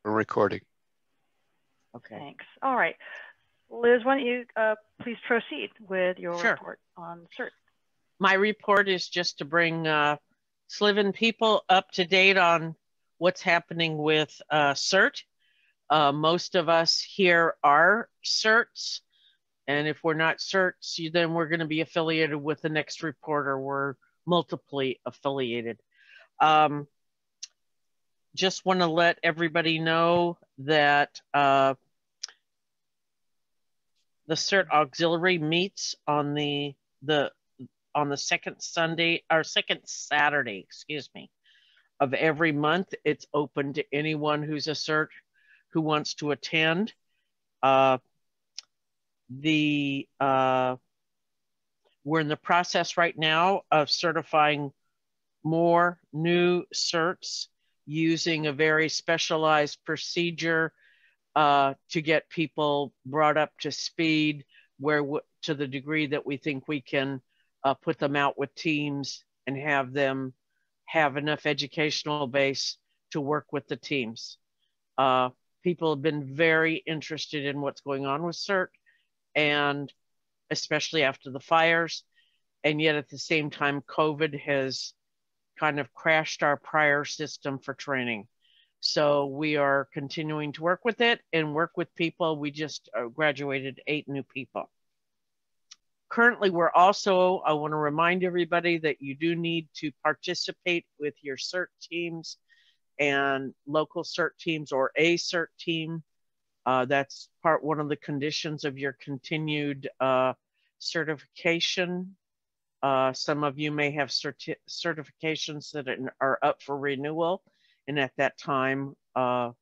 We're recording. Okay. Thanks. All right. Liz, why don't you please proceed with your report on CERT? My report is just to bring SLVEN people up to date on what's happening with CERT. Most of us here are CERTs, and if we're not CERTs, then we're going to be affiliated with the next reporter. We're multiply affiliated. Just want to let everybody know that the CERT Auxiliary meets on the second Saturday, excuse me, of every month. It's open to anyone who's a CERT who wants to attend. We're in the process right now of certifying more new CERTs using a very specialized procedure to get people brought up to speed to the degree that we think we can put them out with teams and have them have enough educational base to work with the teams. People have been very interested in what's going on with CERT, and especially after the fires. And yet at the same time, COVID has kind of crashed our prior system for training. So we are continuing to work with it and work with people. We just graduated 8 new people. Currently, we're also, I want to remind everybody that you do need to participate with your CERT teams and local CERT teams or a CERT team. That's one of the conditions of your continued certification. Some of you may have certifications that are up for renewal. And at that time, the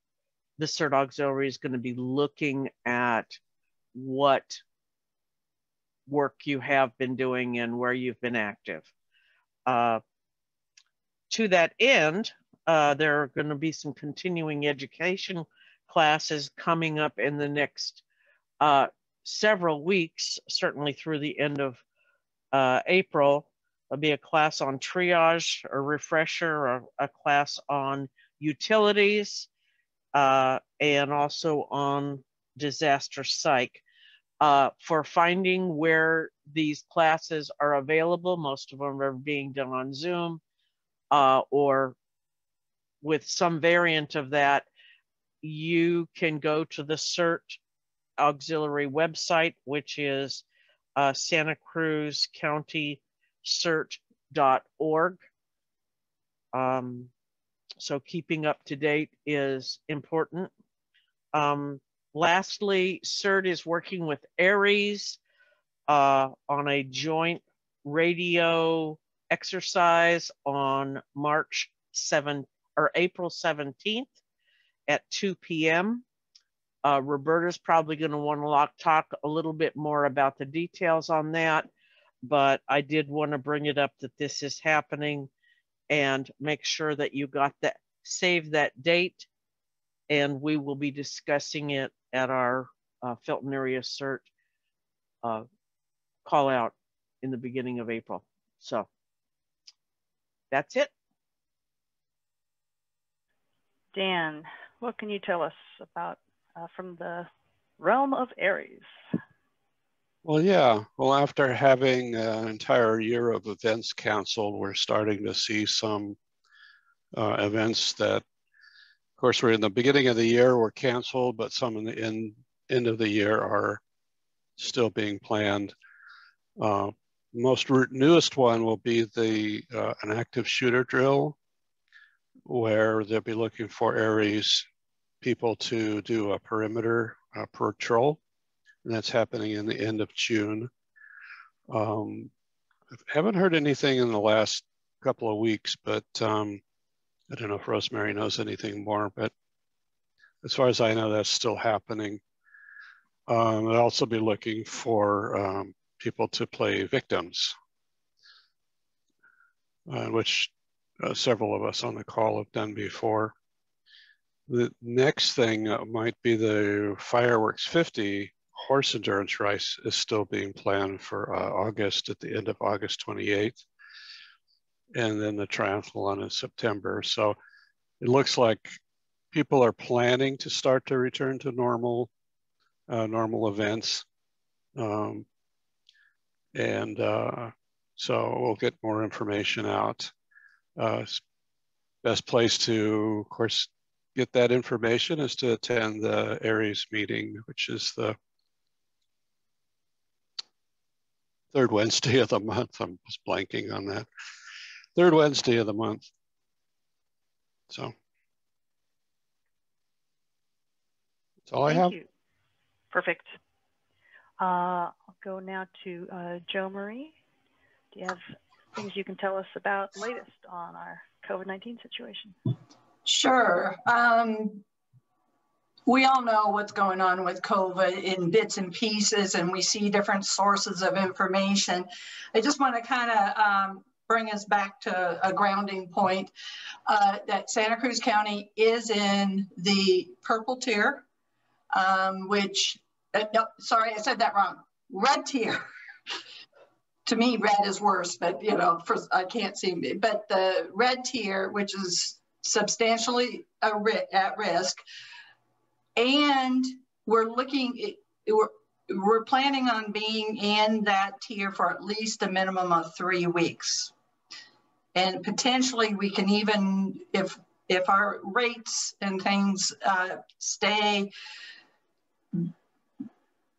CERT Auxiliary is going to be looking at what work you have been doing and where you've been active. To that end, there are going to be some continuing education classes coming up in the next several weeks, certainly through the end of April. There'll be a class on triage, a refresher, or a class on utilities, and also on disaster psych. For finding where these classes are available, most of them are being done on Zoom or with some variant of that. You can go to the CERT Auxiliary website, which is Santa Cruz County CERT.org. So keeping up to date is important. Lastly, CERT is working with ARES on a joint radio exercise on April 17th at 2 p.m. Roberta's probably going to want to talk a little bit more about the details on that, but I did want to bring it up that this is happening and make sure that you got that, save that date, and we will be discussing it at our Felton area CERT call out in the beginning of April. So that's it. Dan, what can you tell us about from the realm of ARES? Well, yeah. Well, after having an entire year of events canceled, we're starting to see some events that, of course, we're in the beginning of the year were canceled, but some in the end of the year are still being planned. Newest one will be an active shooter drill, where they'll be looking for ARES people to do a perimeter patrol, and that's happening in the end of June. I haven't heard anything in the last couple of weeks, but I don't know if Rosemary knows anything more, but as far as I know, that's still happening. They'll also be looking for people to play victims, which several of us on the call have done before. The next thing might be the Fireworks 50 horse endurance race is still being planned for August, at the end of August 28th. And then the triathlon in September. So it looks like people are planning to start to return to normal events. So we'll get more information out. Best place to, of course, get that information is to attend the Aries meeting, which is the third Wednesday of the month. I'm just blanking on that. Third Wednesday of the month. So that's all I have. Thank you. Perfect. I'll go now to Jo Marie. Do you have things you can tell us about latest on our COVID-19 situation? Sure. We all know what's going on with COVID in bits and pieces, and we see different sources of information. I just want to kind of bring us back to a grounding point that Santa Cruz County is in the purple tier, which, no, sorry, I said that wrong. Red tier. To me, red is worse, but you know, I can't see me. But the red tier, which is substantially at risk, and we're planning on being in that tier for at least a minimum of 3 weeks, and potentially we can even, if our rates and things stay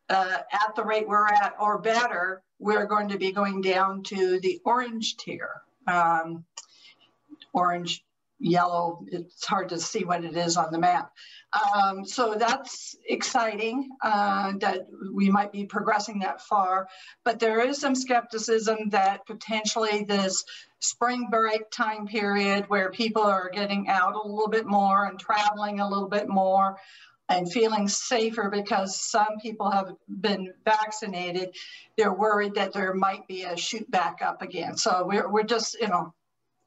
at the rate we're at or better, we're going to be going down to the orange tier. Orange, yellow, it's hard to see what it is on the map. So that's exciting that we might be progressing that far, but there is some skepticism that potentially this spring break time period where people are getting out a little bit more and traveling a little bit more and feeling safer because some people have been vaccinated, they're worried that there might be a shoot back up again. So we're just, you know,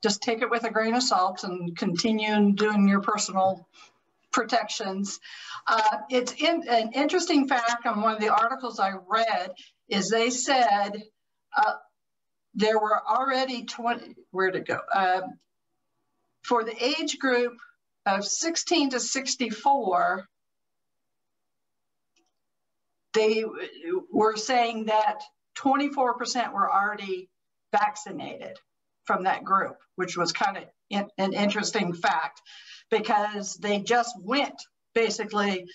just take it with a grain of salt and continue doing your personal protections. It's an interesting fact on one of the articles I read is they said there were already 20, where'd it go? For the age group of 16 to 64, they were saying that 24% were already vaccinated from that group, which was kind of an interesting fact because they just went basically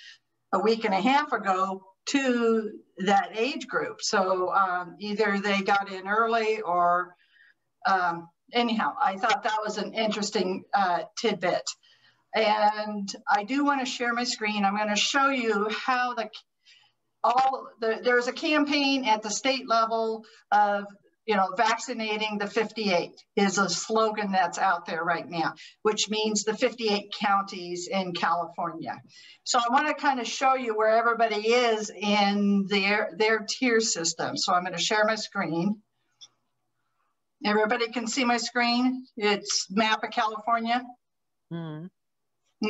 a week and a half ago to that age group. So either they got in early or anyhow, I thought that was an interesting tidbit. And I do want to share my screen. I'm going to show you how there's a campaign at the state level of, you know, vaccinating the 58 is a slogan that's out there right now, which means the 58 counties in California. So I want to kind of show you where everybody is in their tier system. So I'm going to share my screen. Everybody can see my screen. It's map of California. Mm.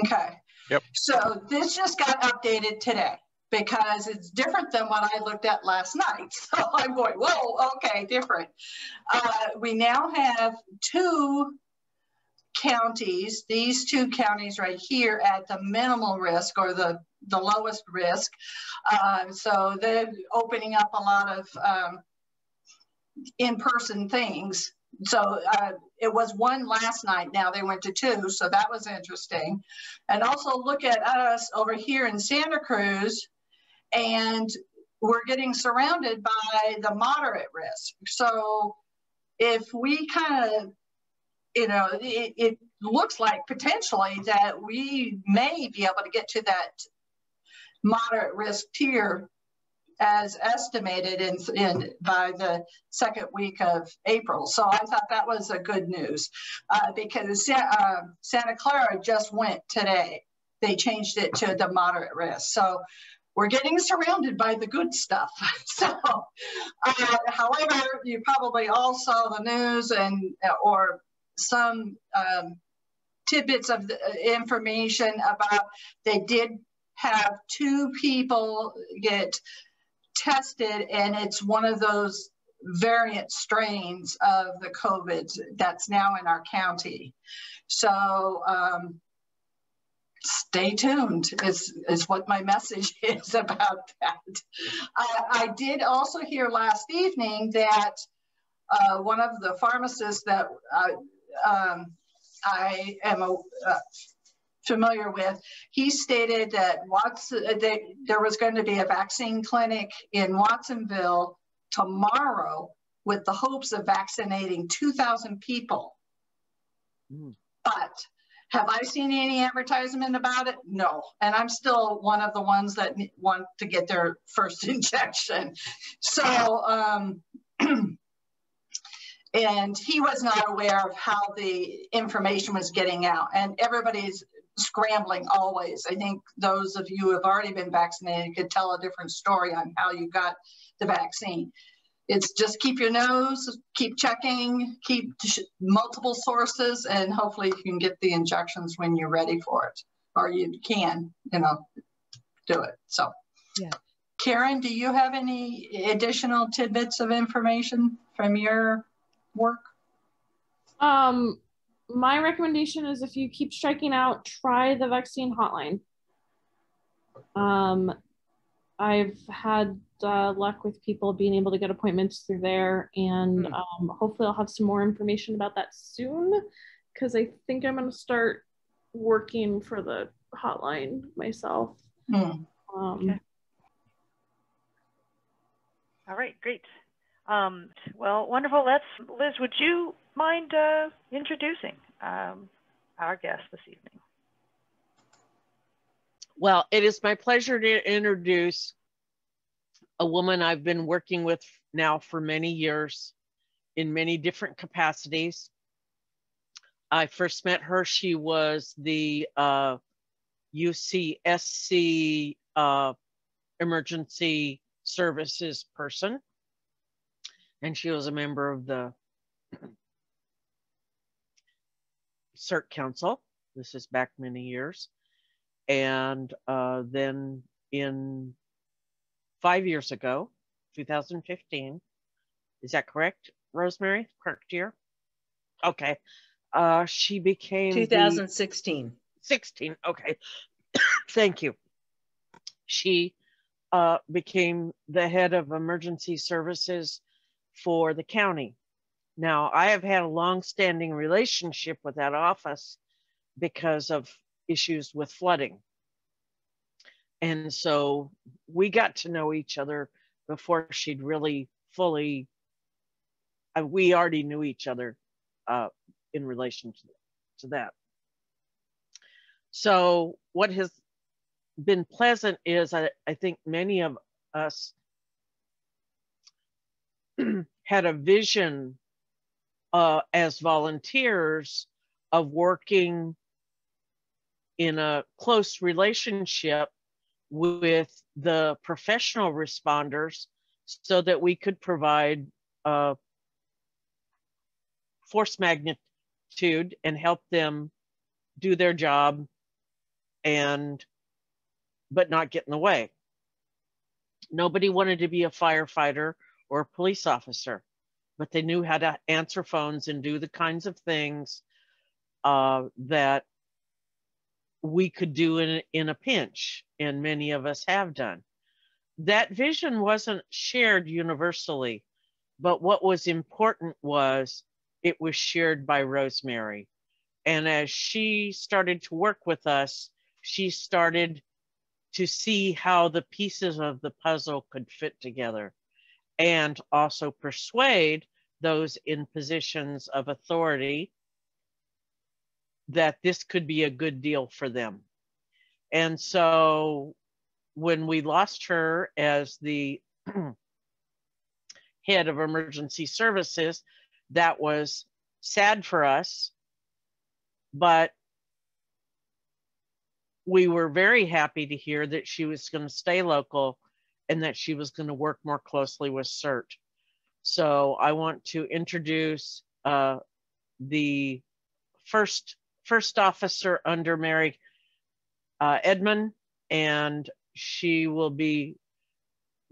Okay. Yep. So this just got updated today, because it's different than what I looked at last night. So I'm going, whoa, okay, different. We now have 2 counties, these 2 counties right here at the minimal risk or the lowest risk. So they're opening up a lot of in-person things. So it was 1 last night, now they went to 2, so that was interesting. And also look at us over here in Santa Cruz, and we're getting surrounded by the moderate risk. So if we kind of, you know, it looks like potentially that we may be able to get to that moderate risk tier as estimated by the 2nd week of April. So I thought that was a good news because Santa Clara just went today. They changed it to the moderate risk. So we're getting surrounded by the good stuff. So, however, you probably all saw the news or some tidbits of the information about they did have 2 people get tested, and it's one of those variant strains of the COVID that's now in our county. So stay tuned is what my message is about that. I did also hear last evening that one of the pharmacists that I am familiar with, he stated that there was going to be a vaccine clinic in Watsonville tomorrow with the hopes of vaccinating 2,000 people. But have I seen any advertisement about it? No. And I'm still one of the ones that want to get their first injection. So, and he was not aware of how the information was getting out. And everybody's scrambling always. I think those of you who have already been vaccinated could tell a different story on how you got the vaccine. It's just keep your nose, keep checking, keep multiple sources, and hopefully you can get the injections when you're ready for it, or you can, do it. So, yeah. Karen, do you have any additional tidbits of information from your work? My recommendation is if you keep striking out, try the vaccine hotline. I've had luck with people being able to get appointments through there, and hopefully I'll have some more information about that soon, because I think I'm going to start working for the hotline myself. Okay. All right, great. Well, wonderful. Liz, would you mind introducing our guest this evening? Well, it is my pleasure to introduce a woman I've been working with now for many years in many different capacities. I first met her, she was the UCSC emergency services person, and she was a member of the CERT Council. This is back many years. And then in 5 years ago, 2015, is that correct, Rosemary? Correct year? Okay. She became 2016. 16, okay. Thank you. She became the head of emergency services for the county. Now, I have had a long-standing relationship with that office because of issues with flooding. And so we got to know each other before she'd really fully, we already knew each other in relation to that. So what has been pleasant is I think many of us had a vision as volunteers of working in a close relationship with the professional responders so that we could provide force magnitude and help them do their job but not get in the way. Nobody wanted to be a firefighter or a police officer, but they knew how to answer phones and do the kinds of things that we could do in a pinch, and many of us have done. That vision wasn't shared universally, but what was important was it was shared by Rosemary. And as she started to work with us, she started to see how the pieces of the puzzle could fit together, and also persuade those in positions of authority that this could be a good deal for them. And so when we lost her as the head of emergency services, that was sad for us, but we were very happy to hear that she was going to stay local and that she was going to work more closely with CERT. So I want to introduce the first officer under Mary Edmond, and she will be,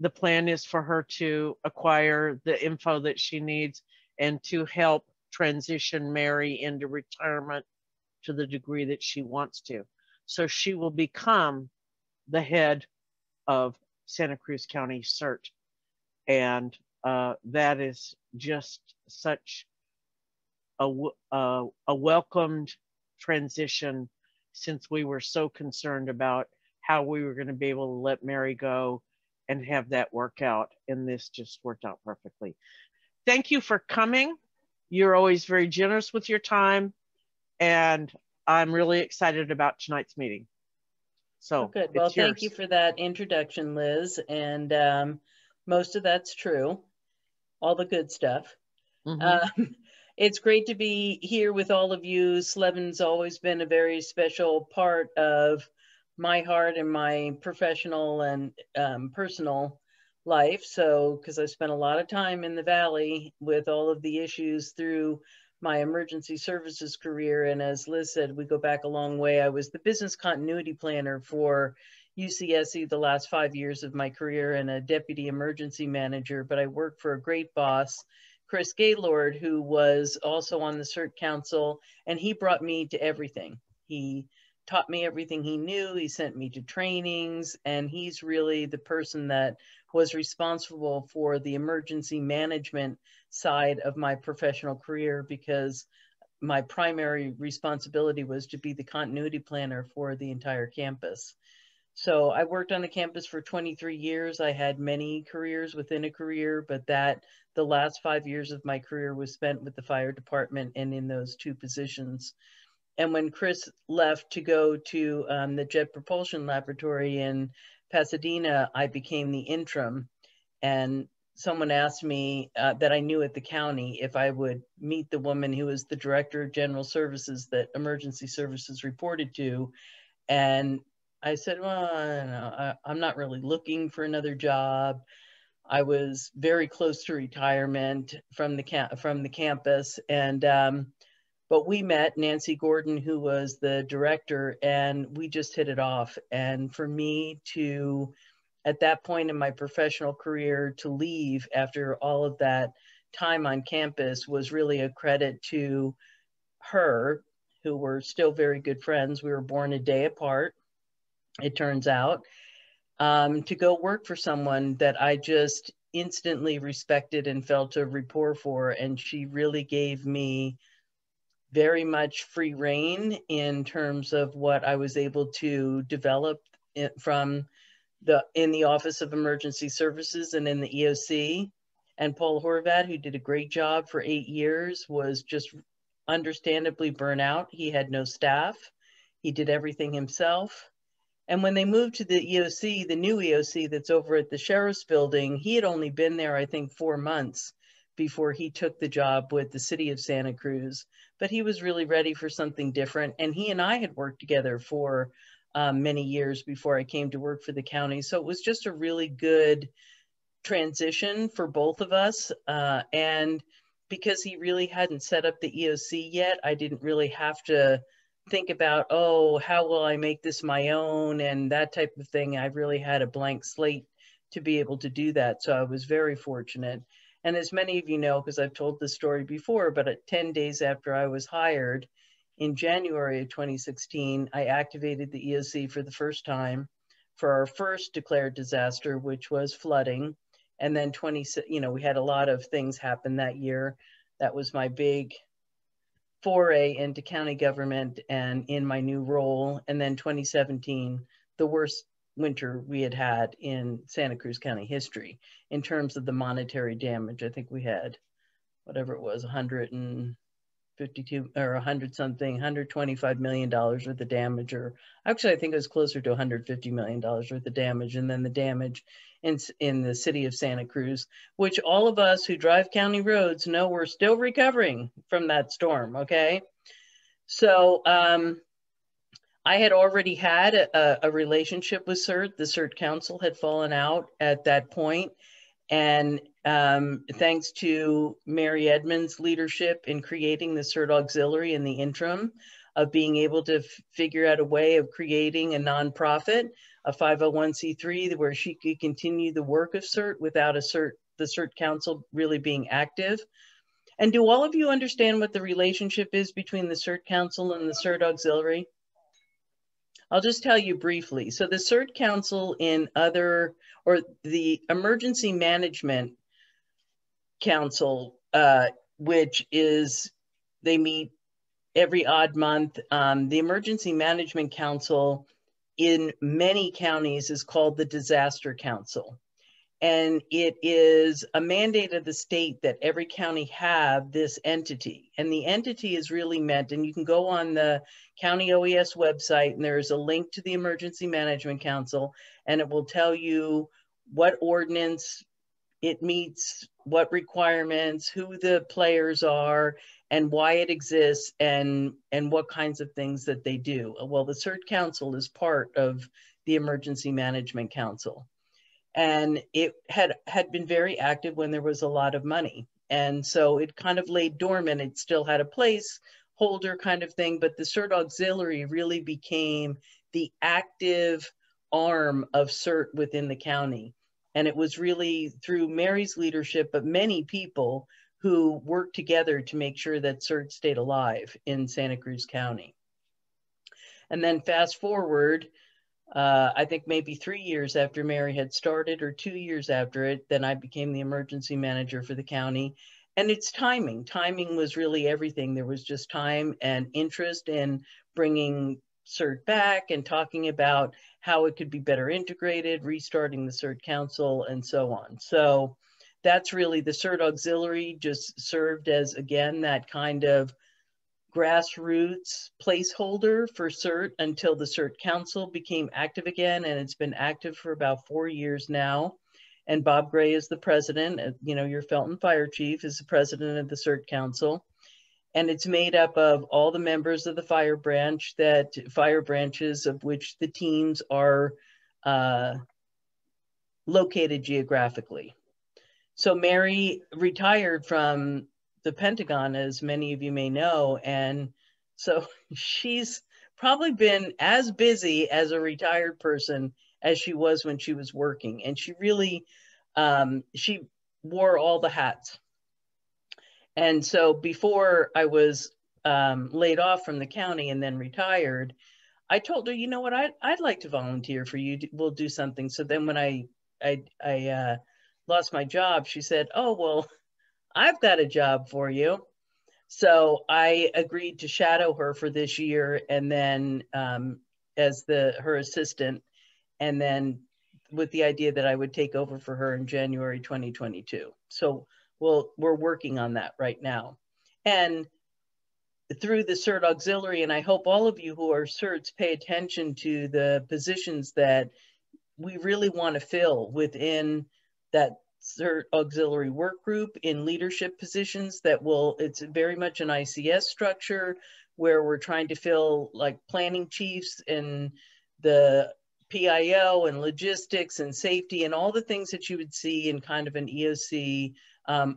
the plan is for her to acquire the info that she needs and to help transition Mary into retirement to the degree that she wants to. So she will become the head of Santa Cruz County CERT. And that is just such a welcomed transition, since we were so concerned about how we were going to be able to let Mary go and have that work out. And this just worked out perfectly. Thank you for coming. You're always very generous with your time. And I'm really excited about tonight's meeting. So good. Well, thank you for that introduction, Liz. And most of that's true. All the good stuff. It's great to be here with all of you. SLVEN's always been a very special part of my heart and my professional and personal life. So, because I spent a lot of time in the Valley with all of the issues through my emergency services career. And as Liz said, we go back a long way. I was the business continuity planner for UCSC the last 5 years of my career and a deputy emergency manager, but I worked for a great boss, Chris Gaylord, who was also on the CERT Council, and he brought me to everything. He taught me everything he knew. He sent me to trainings, and he's really the person that was responsible for the emergency management side of my professional career, because my primary responsibility was to be the continuity planner for the entire campus. So I worked on the campus for 23 years. I had many careers within a career, but the last 5 years of my career was spent with the fire department and in those two positions. And when Chris left to go to the Jet Propulsion Laboratory in Pasadena, I became the interim. And someone asked me that I knew at the county if I would meet the woman who was the director of general services that emergency services reported to. And I said, well, no, I'm not really looking for another job. I was very close to retirement from the campus, and but we met Nancy Gordon, who was the director, and we just hit it off. And for me to, at that point in my professional career, to leave after all of that time on campus was really a credit to her, who were still very good friends. We were born a day apart, it turns out, to go work for someone that I just instantly respected and felt a rapport for. And she really gave me very much free rein in terms of what I was able to develop in the Office of Emergency Services and in the EOC. And Paul Horvath, who did a great job for 8 years, was just understandably burnt out. He had no staff. He did everything himself. And when they moved to the EOC, the new EOC that's over at the Sheriff's Building, he had only been there, I think, 4 months before he took the job with the city of Santa Cruz. But he was really ready for something different. And he and I had worked together for many years before I came to work for the county. So it was just a really good transition for both of us. And because he really hadn't set up the EOC yet, I didn't really have to think about, oh, how will I make this my own and that type of thing. I really had a blank slate to be able to do that. So I was very fortunate. And as many of you know, because I've told this story before, but at 10 days after I was hired in January of 2016, I activated the EOC for the first time for our first declared disaster, which was flooding. And then we had a lot of things happen that year. That was my big foray into county government and in my new role. And then 2017, the worst winter we had in Santa Cruz County history in terms of the monetary damage. I think we had, whatever it was, 152 or 100 something, $125 million worth of damage, or actually I think it was closer to $150 million worth of damage. And then the damage in the city of Santa Cruz, which all of us who drive county roads know we're still recovering from that storm, okay? So I had already had a relationship with CERT. The CERT Council had fallen out at that point. And thanks to Mary Edmonds' leadership in creating the CERT Auxiliary in the interim, of being able to figure out a way of creating a nonprofit, a 501c3, where she could continue the work of CERT without the CERT Council really being active. And do all of you understand what the relationship is between the CERT Council and the CERT Auxiliary? I'll just tell you briefly. So the CERT Council or the Emergency Management Council, which is, they meet every odd month. The Emergency Management Council in many counties is called the Disaster Council. And it is a mandate of the state that every county have this entity. And the entity is really meant, and you can go on the county OES website, and there's a link to the Emergency Management Council, and it will tell you what ordinance it meets, what requirements, who the players are, and why it exists, and what kinds of things that they do. Well, the CERT Council is part of the Emergency Management Council. And it had been very active when there was a lot of money. And so it kind of lay dormant. It still had a placeholder kind of thing, but the CERT Auxiliary really became the active arm of CERT within the county. And it was really through Mary's leadership, but many people who worked together to make sure that CERT stayed alive in Santa Cruz County. And then fast forward, I think maybe 3 years after Mary had started, or 2 years after it, then I became the emergency manager for the county. And it's timing. Timing was really everything. There was just time and interest in bringing CERT back and talking about how it could be better integrated, restarting the CERT Council, and so on. So that's really, the CERT Auxiliary just served as, again, that kind of grassroots placeholder for CERT until the CERT Council became active again, and it's been active for about 4 years now. And Bob Gray is the president. You know, your Felton Fire Chief is the president of the CERT Council, and it's made up of all the members of the fire branches of which the teams are located geographically. So Mary retired from the Pentagon, as many of you may know. And so she's probably been as busy as a retired person as she was when she was working. And she really, she wore all the hats. And so before I was laid off from the county and then retired, I told her, you know what, I'd like to volunteer for you. We'll do something. So then when I lost my job, she said, oh, well, I've got a job for you. So I agreed to shadow her for this year, and then as her assistant, and then with the idea that I would take over for her in January 2022. So we're working on that right now. And through the CERT Auxiliary, and I hope all of you who are CERTs pay attention to the positions that we really want to fill within that CERT Auxiliary work group in leadership positions it's very much an ICS structure where we're trying to fill like planning chiefs and the PIO and logistics and safety and all the things that you would see in kind of an EOC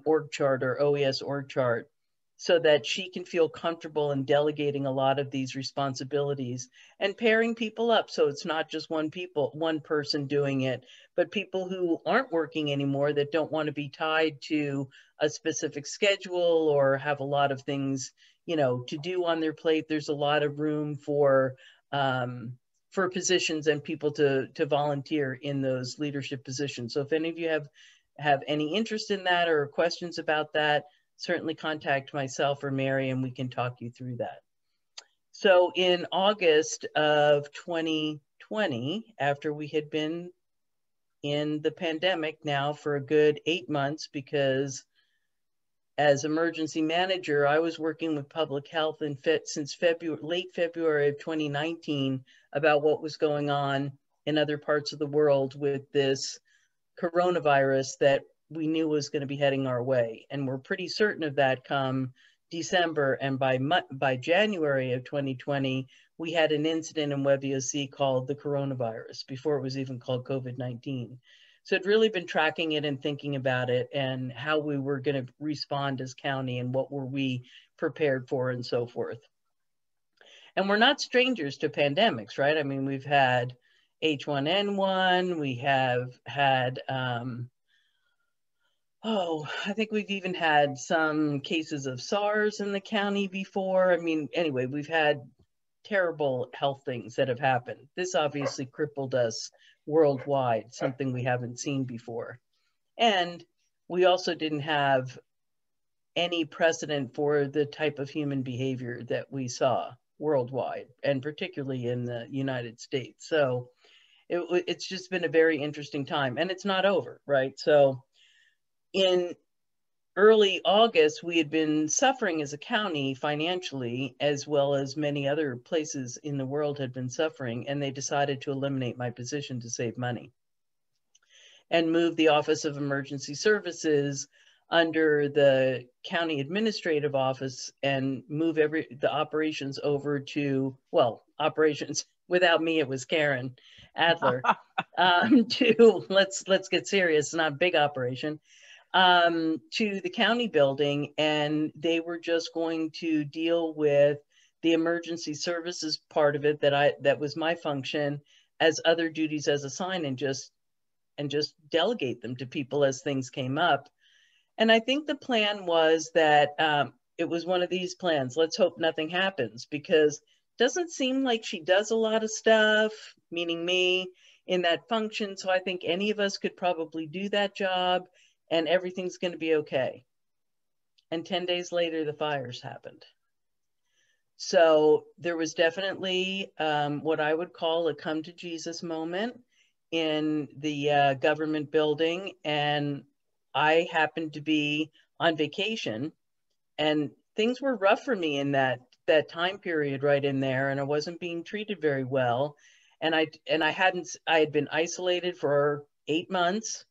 org chart or OES org chart, so that she can feel comfortable in delegating a lot of these responsibilities and pairing people up. So it's not just one person doing it, but people who aren't working anymore that don't want to be tied to a specific schedule or have a lot of things, you know, to do on their plate. There's a lot of room for positions and people to volunteer in those leadership positions. So if any of you have any interest in that or questions about that, certainly contact myself or Mary and we can talk you through that. So in August of 2020, after we had been in the pandemic now for a good 8 months, because as emergency manager, I was working with public health since late February of 2019 about what was going on in other parts of the world with this coronavirus that we knew was going to be heading our way. And we're pretty certain of that come December. And by January of 2020, we had an incident in WebEOC called the coronavirus before it was even called COVID-19. So I'd really been tracking it and thinking about it and how we were going to respond as county and what were we prepared for and so forth. And we're not strangers to pandemics, right? I mean, we've had H1N1, we have had, I think we've even had some cases of SARS in the county before. I mean, anyway, we've had terrible health things that have happened. This obviously crippled us worldwide, something we haven't seen before. And we also didn't have any precedent for the type of human behavior that we saw worldwide, and particularly in the United States. So it's just been a very interesting time, and it's not over, right? So in early August, we had been suffering as a county financially, as well as many other places in the world had been suffering, and they decided to eliminate my position to save money and move the Office of Emergency Services under the county administrative office and move the operations over to, well, operations, without me, it was Karen Adler, to, let's get serious, not a big operation, to the county building. And they were just going to deal with the emergency services part of it that was my function as other duties as assigned, and just delegate them to people as things came up. And I think the plan was that it was one of these plans, let's hope nothing happens, because it doesn't seem like she does a lot of stuff, meaning me, in that function. So I think any of us could probably do that job and everything's going to be okay. And 10 days later, the fires happened. So there was definitely what I would call a come to Jesus moment in the government building. And I happened to be on vacation, and things were rough for me in that time period right in there, and I wasn't being treated very well. And I had been isolated for 8 months,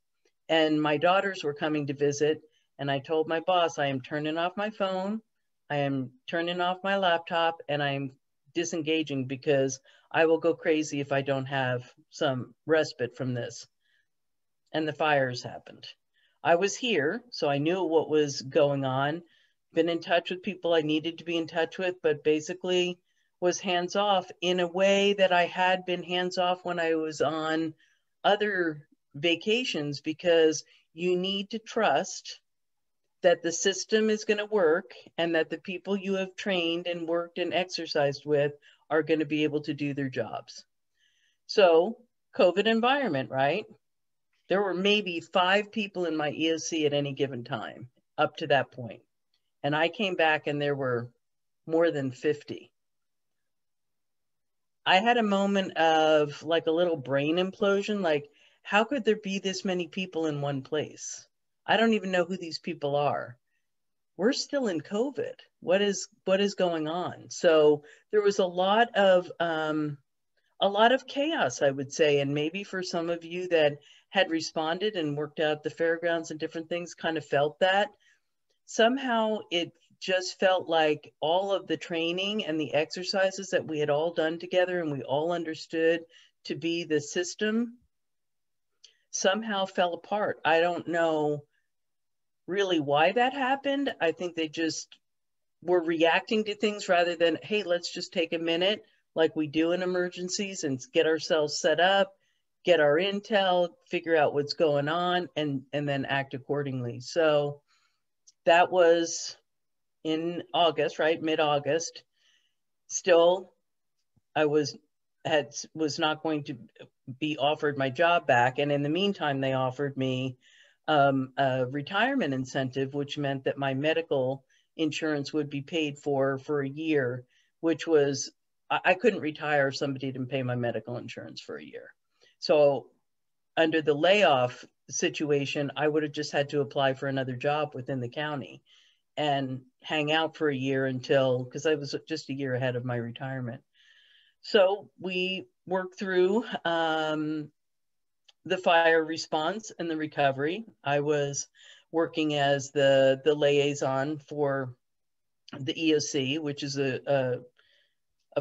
and my daughters were coming to visit, and I told my boss, I am turning off my phone, I am turning off my laptop, and I'm disengaging because I will go crazy if I don't have some respite from this. And the fires happened. I was here, so I knew what was going on, been in touch with people I needed to be in touch with, but basically was hands off in a way that I had been hands off when I was on other vacations, because you need to trust that the system is going to work and that the people you have trained and worked and exercised with are going to be able to do their jobs. So, COVID environment, right? There were maybe 5 people in my EOC at any given time up to that point. And I came back and there were more than 50. I had a moment of like a little brain implosion, like, how could there be this many people in one place? I don't even know who these people are. We're still in COVID. What is going on? So there was a lot of chaos, I would say. And maybe for some of you that had responded and worked out the fairgrounds and different things, kind of felt that. Somehow it just felt like all of the training and the exercises that we had all done together and we all understood to be the system somehow fell apart. I don't know really why that happened. I think they just were reacting to things rather than, hey, let's just take a minute like we do in emergencies and get ourselves set up, get our intel, figure out what's going on, and then act accordingly. So that was in August, right? Mid-August. Still, I was not going to be offered my job back. And in the meantime, they offered me a retirement incentive, which meant that my medical insurance would be paid for a year, which was, I couldn't retire if somebody didn't pay my medical insurance for a year. So under the layoff situation, I would have just had to apply for another job within the county and hang out for a year until, because I was just a year ahead of my retirement. So we worked through the fire response and the recovery. I was working as the liaison for the EOC, which is a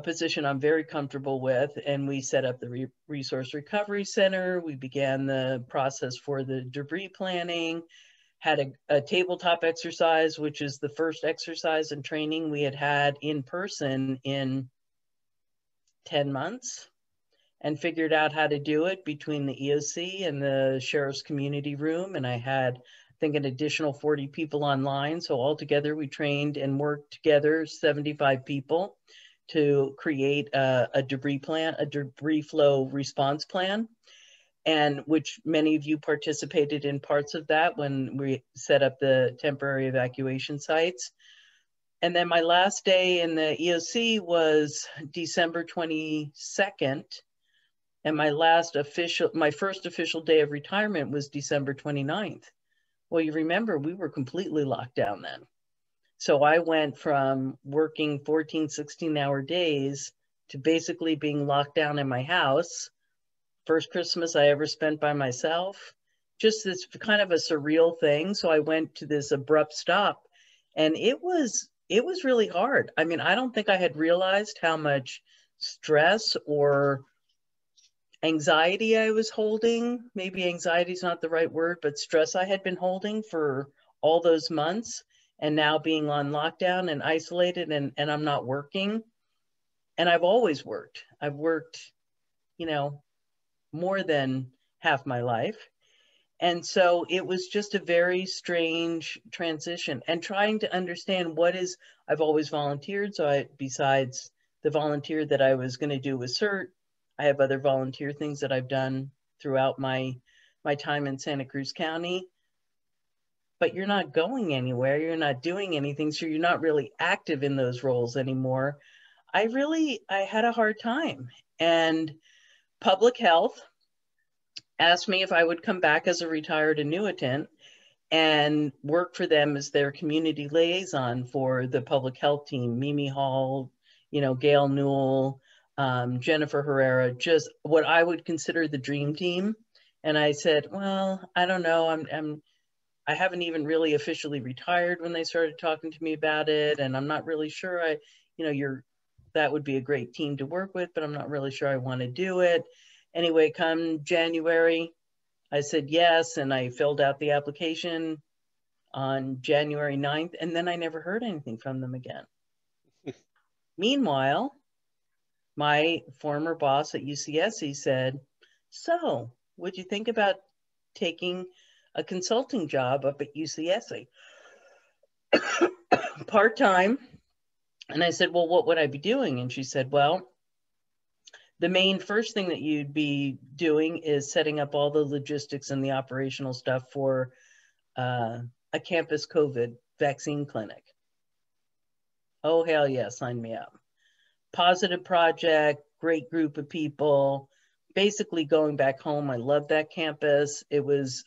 position I'm very comfortable with. And we set up the Resource Recovery Center. We began the process for the debris planning, had a tabletop exercise, which is the first exercise and training we had in person in 10 months, and figured out how to do it between the EOC and the Sheriff's Community Room. And I had, I think, an additional 40 people online. So altogether we trained and worked together, 75 people, to create a debris plan, a debris flow response plan, and which many of you participated in parts of that when we set up the temporary evacuation sites. And then my last day in the EOC was December 22nd. And my first official day of retirement was December 29th. Well, you remember we were completely locked down then. So I went from working 14, 16-hour days to basically being locked down in my house. First Christmas I ever spent by myself. Just this kind of a surreal thing. So I went to this abrupt stop, and it was really hard. I mean, I don't think I had realized how much stress or anxiety I was holding. Maybe anxiety is not the right word, but stress I had been holding for all those months. And now being on lockdown and isolated, and I'm not working. And I've always worked. I've worked, you know, more than half my life. And so it was just a very strange transition, and trying to understand I've always volunteered. So besides the volunteer that I was going to do with CERT, I have other volunteer things that I've done throughout my time in Santa Cruz County. But you're not going anywhere, you're not doing anything, so you're not really active in those roles anymore. I had a hard time. And public health asked me if I would come back as a retired annuitant and work for them as their community liaison for the public health team. Mimi Hall, Gail Newell, Jennifer Herrera, just what I would consider the dream team. And I said, well, I don't know, I haven't even really officially retired when they started talking to me about it. And I'm not really sure that would be a great team to work with, but I'm not really sure I want to do it. Anyway, come January, I said yes. And I filled out the application on January 9th. And then I never heard anything from them again. Meanwhile, my former boss at UCSC said, so would you think about taking a consulting job up at UCSC part-time? And I said, well, what would I be doing? And she said, well, the main first thing that you'd be doing is setting up all the logistics and the operational stuff for a campus COVID vaccine clinic. Oh, hell yeah, sign me up. Positive project, great group of people. Basically going back home. I loved that campus.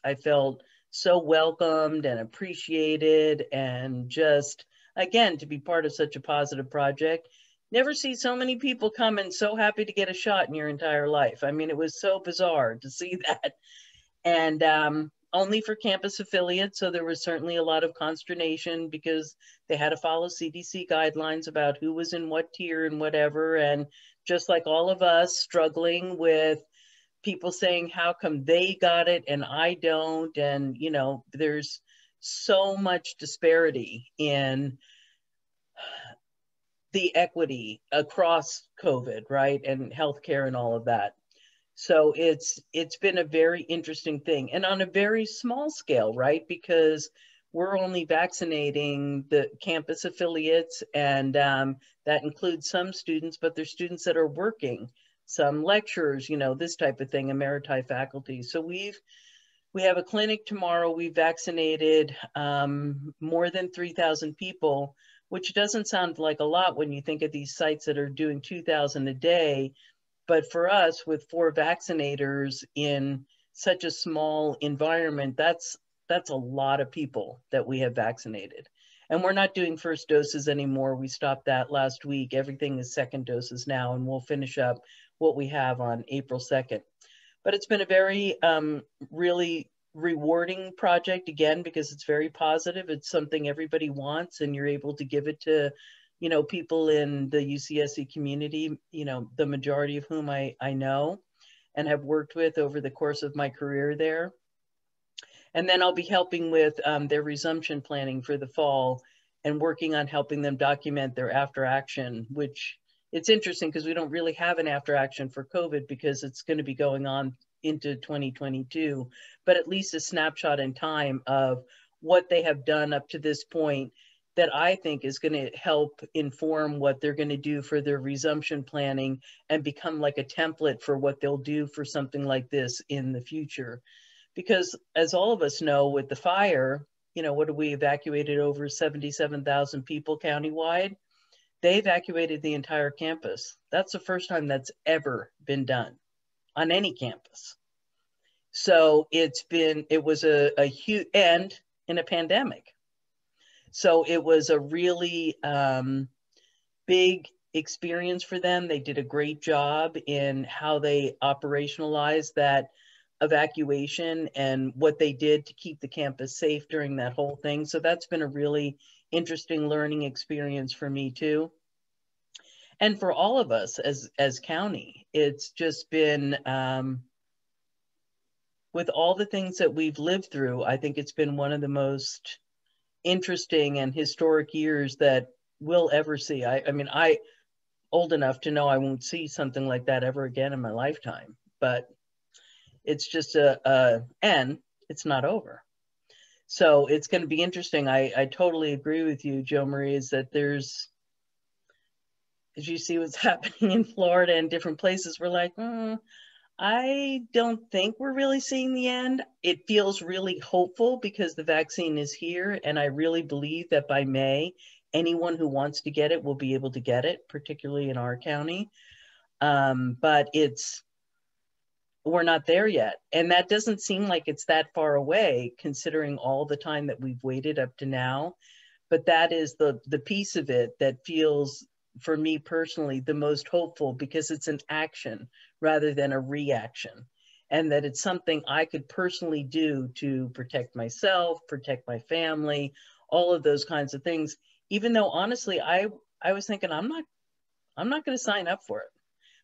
I felt so welcomed and appreciated, and just, again, to be part of such a positive project. Never see so many people come and so happy to get a shot in your entire life. I mean, it was so bizarre to see that. And only for campus affiliates. So there was certainly a lot of consternation because they had to follow CDC guidelines about who was in what tier and whatever. And just like all of us, struggling with people saying, how come they got it and I don't? And, there's so much disparity in the equity across COVID, right? And healthcare and all of that. So it's been a very interesting thing, and on a very small scale, right? Because we're only vaccinating the campus affiliates, and that includes some students, but there's students that are working, some lecturers, this type of thing, emeriti faculty. So we have a clinic tomorrow. We vaccinated more than 3,000 people, which doesn't sound like a lot when you think of these sites that are doing 2,000 a day. But for us, with 4 vaccinators in such a small environment, that's a lot of people that we have vaccinated. And we're not doing first doses anymore. We stopped that last week. Everything is second doses now, and we'll finish up what we have on April 2nd. But it's been a very, really rewarding project, again, because it's very positive. It's something everybody wants, and you're able to give it to people in the UCSC community, the majority of whom I know and have worked with over the course of my career there. And then I'll be helping with their resumption planning for the fall and working on helping them document their after action, which it's interesting because we don't really have an after action for COVID because it's going to be going on into 2022, but at least a snapshot in time of what they have done up to this point that I think is going to help inform what they're going to do for their resumption planning and become like a template for what they'll do for something like this in the future. Because as all of us know, with the fire, you know, what we evacuated over 77,000 people countywide. They evacuated the entire campus. That's the first time that's ever been done on any campus. So it was a huge, and in a pandemic. So it was a really big experience for them. They did a great job in how they operationalized that evacuation and what they did to keep the campus safe during that whole thing. So that's been a really interesting learning experience for me too. And for all of us as county, it's just been, with all the things that we've lived through, I think it's been one of the most interesting and historic years that we'll ever see. I mean, I'm old enough to know I won't see something like that ever again in my lifetime, but it's just and it's not over. So it's going to be interesting. I totally agree with you, Jo Marie, is that there's, as you see what's happening in Florida and different places, we're like, I don't think we're really seeing the end. It feels really hopeful because the vaccine is here. And I really believe that by May, anyone who wants to get it will be able to get it, particularly in our county. But we're not there yet. And that doesn't seem like it's that far away, considering all the time that we've waited up to now. But that is the piece of it that feels, for me personally, the most hopeful, because it's an action rather than a reaction. And that it's something I could personally do to protect myself, protect my family, all of those kinds of things. Even though honestly, I was thinking, I'm not going to sign up for it.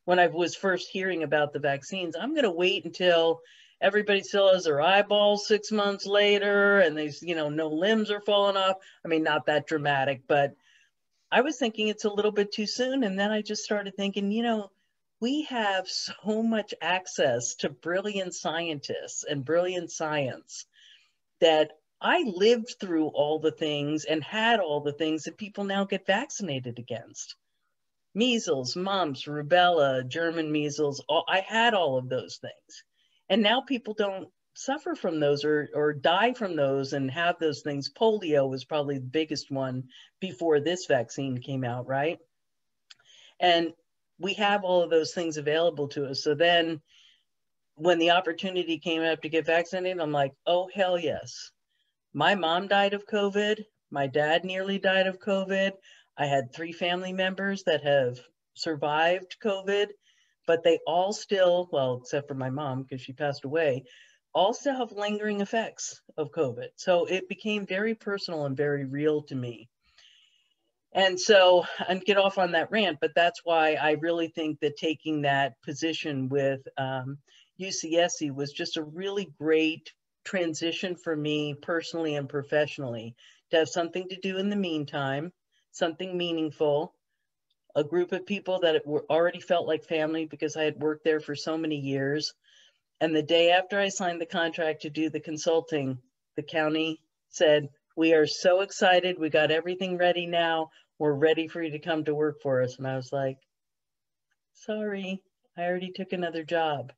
When I was first hearing about the vaccines, I'm going to wait until everybody still has their eyeballs 6 months later and they, you know, no limbs are falling off. I mean, not that dramatic, but I was thinking it's a little bit too soon. And then I just started thinking, you know, we have so much access to brilliant scientists and brilliant science that I lived through all the things and had all the things that people now get vaccinated against. Measles, mumps, rubella, German measles, I had all of those things. And now people don't suffer from those or die from those and have those things. Polio was probably the biggest one before this vaccine came out, right? And we have all of those things available to us. So then when the opportunity came up to get vaccinated, I'm like, oh, hell yes. My mom died of COVID. My dad nearly died of COVID. I had 3 family members that have survived COVID, but they all still, well, except for my mom, because she passed away, all still have lingering effects of COVID. So it became very personal and very real to me. And so, and get off on that rant, but that's why I really think that taking that position with UCSC was just a really great transition for me personally and professionally, to have something to do in the meantime, something meaningful, a group of people that were already felt like family because I had worked there for so many years. And the day after I signed the contract to do the consulting, the county said, we are so excited. We got everything ready now. We're ready for you to come to work for us. And I was like, sorry, I already took another job.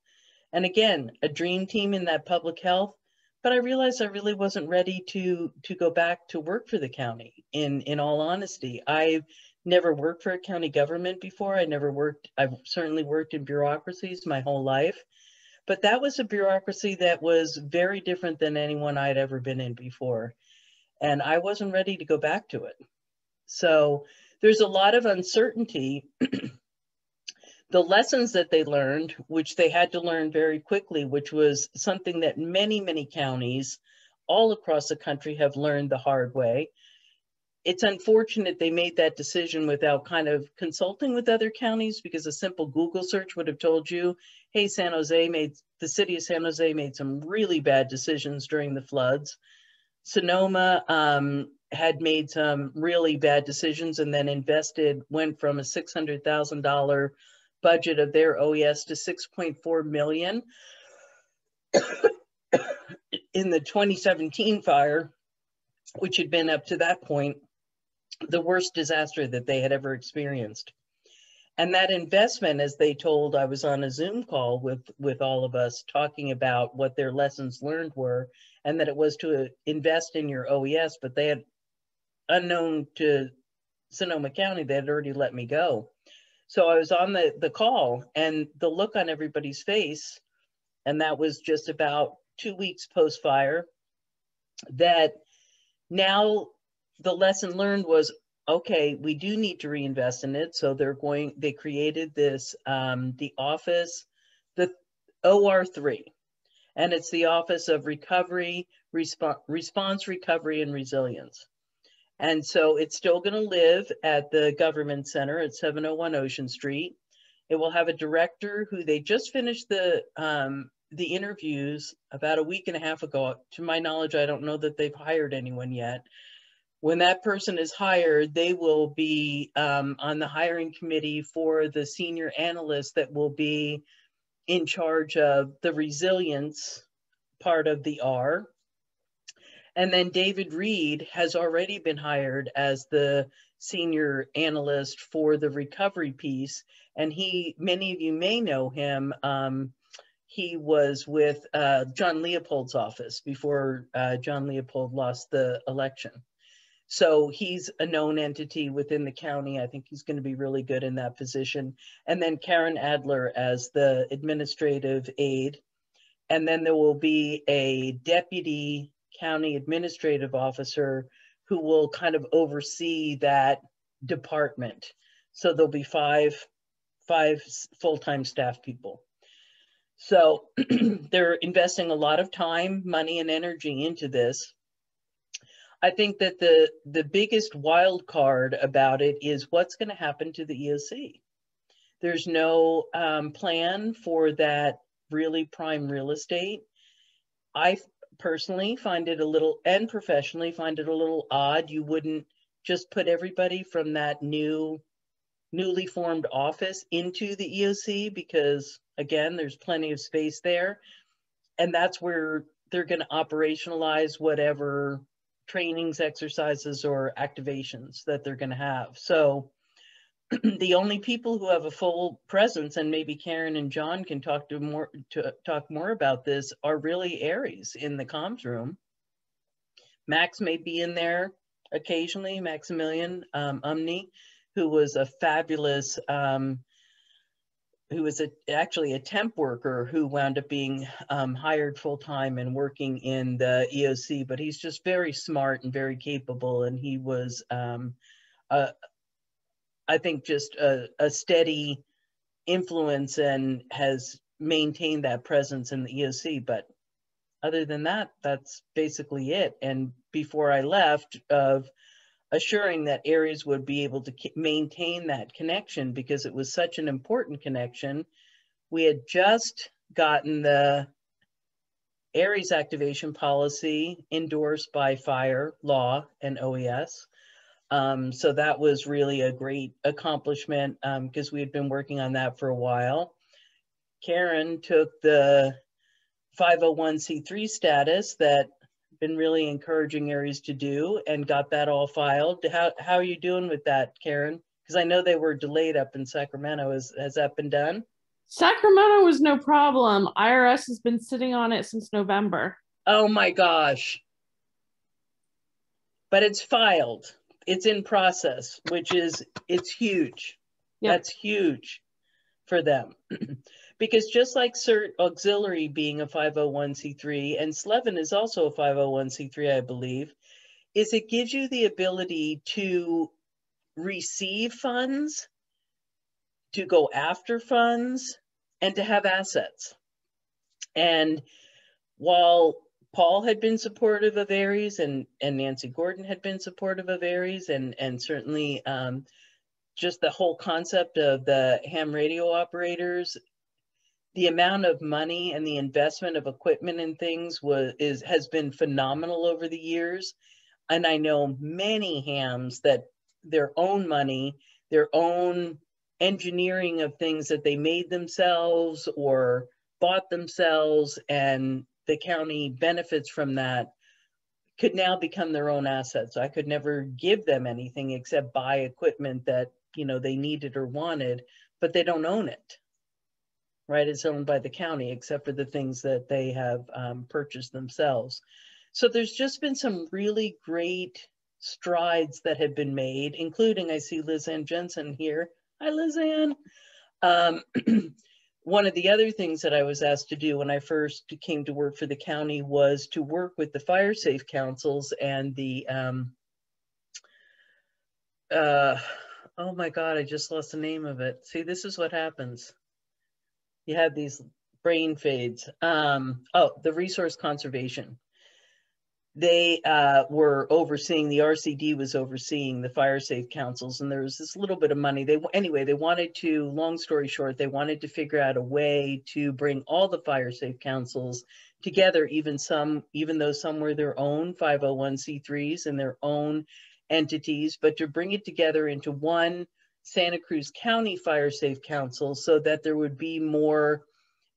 And again, a dream team in that public health, but I realized I really wasn't ready to go back to work for the county. In all honesty, I've never worked for a county government before. I've certainly worked in bureaucracies my whole life, but that was a bureaucracy that was very different than anyone I'd ever been in before. And I wasn't ready to go back to it. So there's a lot of uncertainty. The lessons that they learned, which they had to learn very quickly, which was something that many, many counties all across the country have learned the hard way. It's unfortunate they made that decision without kind of consulting with other counties, because a simple Google search would have told you, hey, the city of San Jose made some really bad decisions during the floods. Sonoma had made some really bad decisions and then went from a $600,000 budget of their OES to $6.4 million in the 2017 fire, which had been up to that point the worst disaster that they had ever experienced. And that investment, as they told, I was on a Zoom call with all of us talking about what their lessons learned were, and that it was to invest in your OES, but they had, unknown to Sonoma County, they had already let me go. So I was on the call, and the look on everybody's face, and that was just about 2 weeks post-fire, that now the lesson learned was, okay, we do need to reinvest in it. So they created this, the office, the OR3, and it's the Office of Recovery, Response, Recovery, and Resilience. And so it's still going to live at the Government Center at 701 Ocean Street. It will have a director who they just finished the interviews about a week and a half ago. To my knowledge, I don't know that they've hired anyone yet. When that person is hired, they will be on the hiring committee for the senior analyst that will be in charge of the resilience part of the R. And then David Reed has already been hired as the senior analyst for the recovery piece. And many of you may know him. He was with John Leopold's office before John Leopold lost the election. So he's a known entity within the county. I think he's going to be really good in that position. And then Karen Adler as the administrative aide. And then there will be a deputy county administrative officer who will kind of oversee that department. So there'll be five full-time staff people. So they're investing a lot of time, money, and energy into this. I think that the biggest wild card about it is what's going to happen to the EOC. There's no plan for that really prime real estate. I personally find it a little, and professionally find it a little odd. You wouldn't just put everybody from that newly formed office into the EOC because, again, there's plenty of space there. And that's where they're going to operationalize whatever trainings, exercises, or activations that they're going to have. So the only people who have a full presence, and maybe Karen and John can talk more about this, are really Aries in the comms room. Max may be in there occasionally, Maximilian Umney, who was a fabulous, who was actually a temp worker who wound up being hired full-time and working in the EOC, but he's just very smart and very capable. And he was, I think, just a steady influence and has maintained that presence in the EOC. But other than that, that's basically it. And before I left, of assuring that Aries would be able to maintain that connection because it was such an important connection. We had just gotten the Aries activation policy endorsed by Fire, Law, and OES. So that was really a great accomplishment because we had been working on that for a while. Karen took the 501c3 status that been really encouraging Aries to do and got that all filed. How are you doing with that, Karen? Because I know they were delayed up in Sacramento. Has that been done? Sacramento was no problem. IRS has been sitting on it since November. Oh my gosh. But it's filed. It's in process, it's huge. Yep. That's huge for them. Because just like CERT Auxiliary being a 501c3, and SLVEN is also a 501c3, I believe, is it gives you the ability to receive funds, to go after funds, and to have assets. And while Paul had been supportive of Aries and Nancy Gordon had been supportive of Aries and certainly just the whole concept of the ham radio operators, the amount of money and the investment of equipment and things has been phenomenal over the years. And I know many hams that their own money, their own engineering of things that they made themselves or bought themselves, and the county benefits from that could now become their own assets. I could never give them anything except buy equipment that, you know, they needed or wanted, but they don't own it, right? It's owned by the county, except for the things that they have purchased themselves. So there's just been some really great strides that have been made, including, I see Liz Ann Jensen here. Hi, Liz Ann. One of the other things that I was asked to do when I first came to work for the county was to work with the fire safe councils and the, oh my God, I just lost the name of it. See, this is what happens. You have these brain fades. Oh, the resource conservation. They were overseeing, the RCD was overseeing the fire safe councils, and there was this little bit of money. Anyway, they wanted to, long story short, they wanted to figure out a way to bring all the fire safe councils together, even though some were their own 501c3s and their own entities, but to bring it together into one Santa Cruz County Fire Safe Council so that there would be more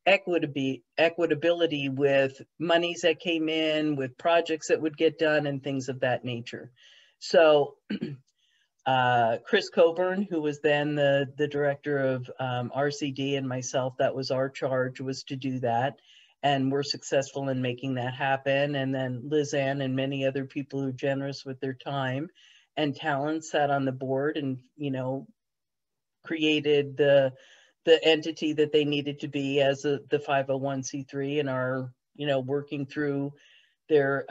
equitability with monies that came in, with projects that would get done and things of that nature. So Chris Coburn, who was then the director of RCD, and myself, that was our charge, was to do that. And we're successful in making that happen. And then Liz Ann and many other people who are generous with their time and talent sat on the board and, you know, created the entity that they needed to be as the 501c3 and are, you know, working through their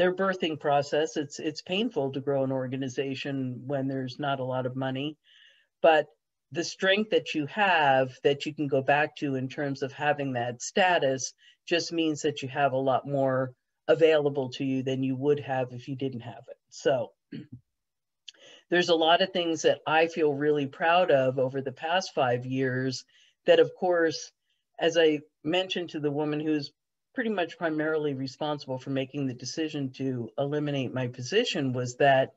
birthing process. It's painful to grow an organization when there's not a lot of money, but the strength that you have that you can go back to in terms of having that status just means that you have a lot more available to you than you would have if you didn't have it. So there's a lot of things that I feel really proud of over the past 5 years that, of course, as I mentioned to the woman who's pretty much primarily responsible for making the decision to eliminate my position, was that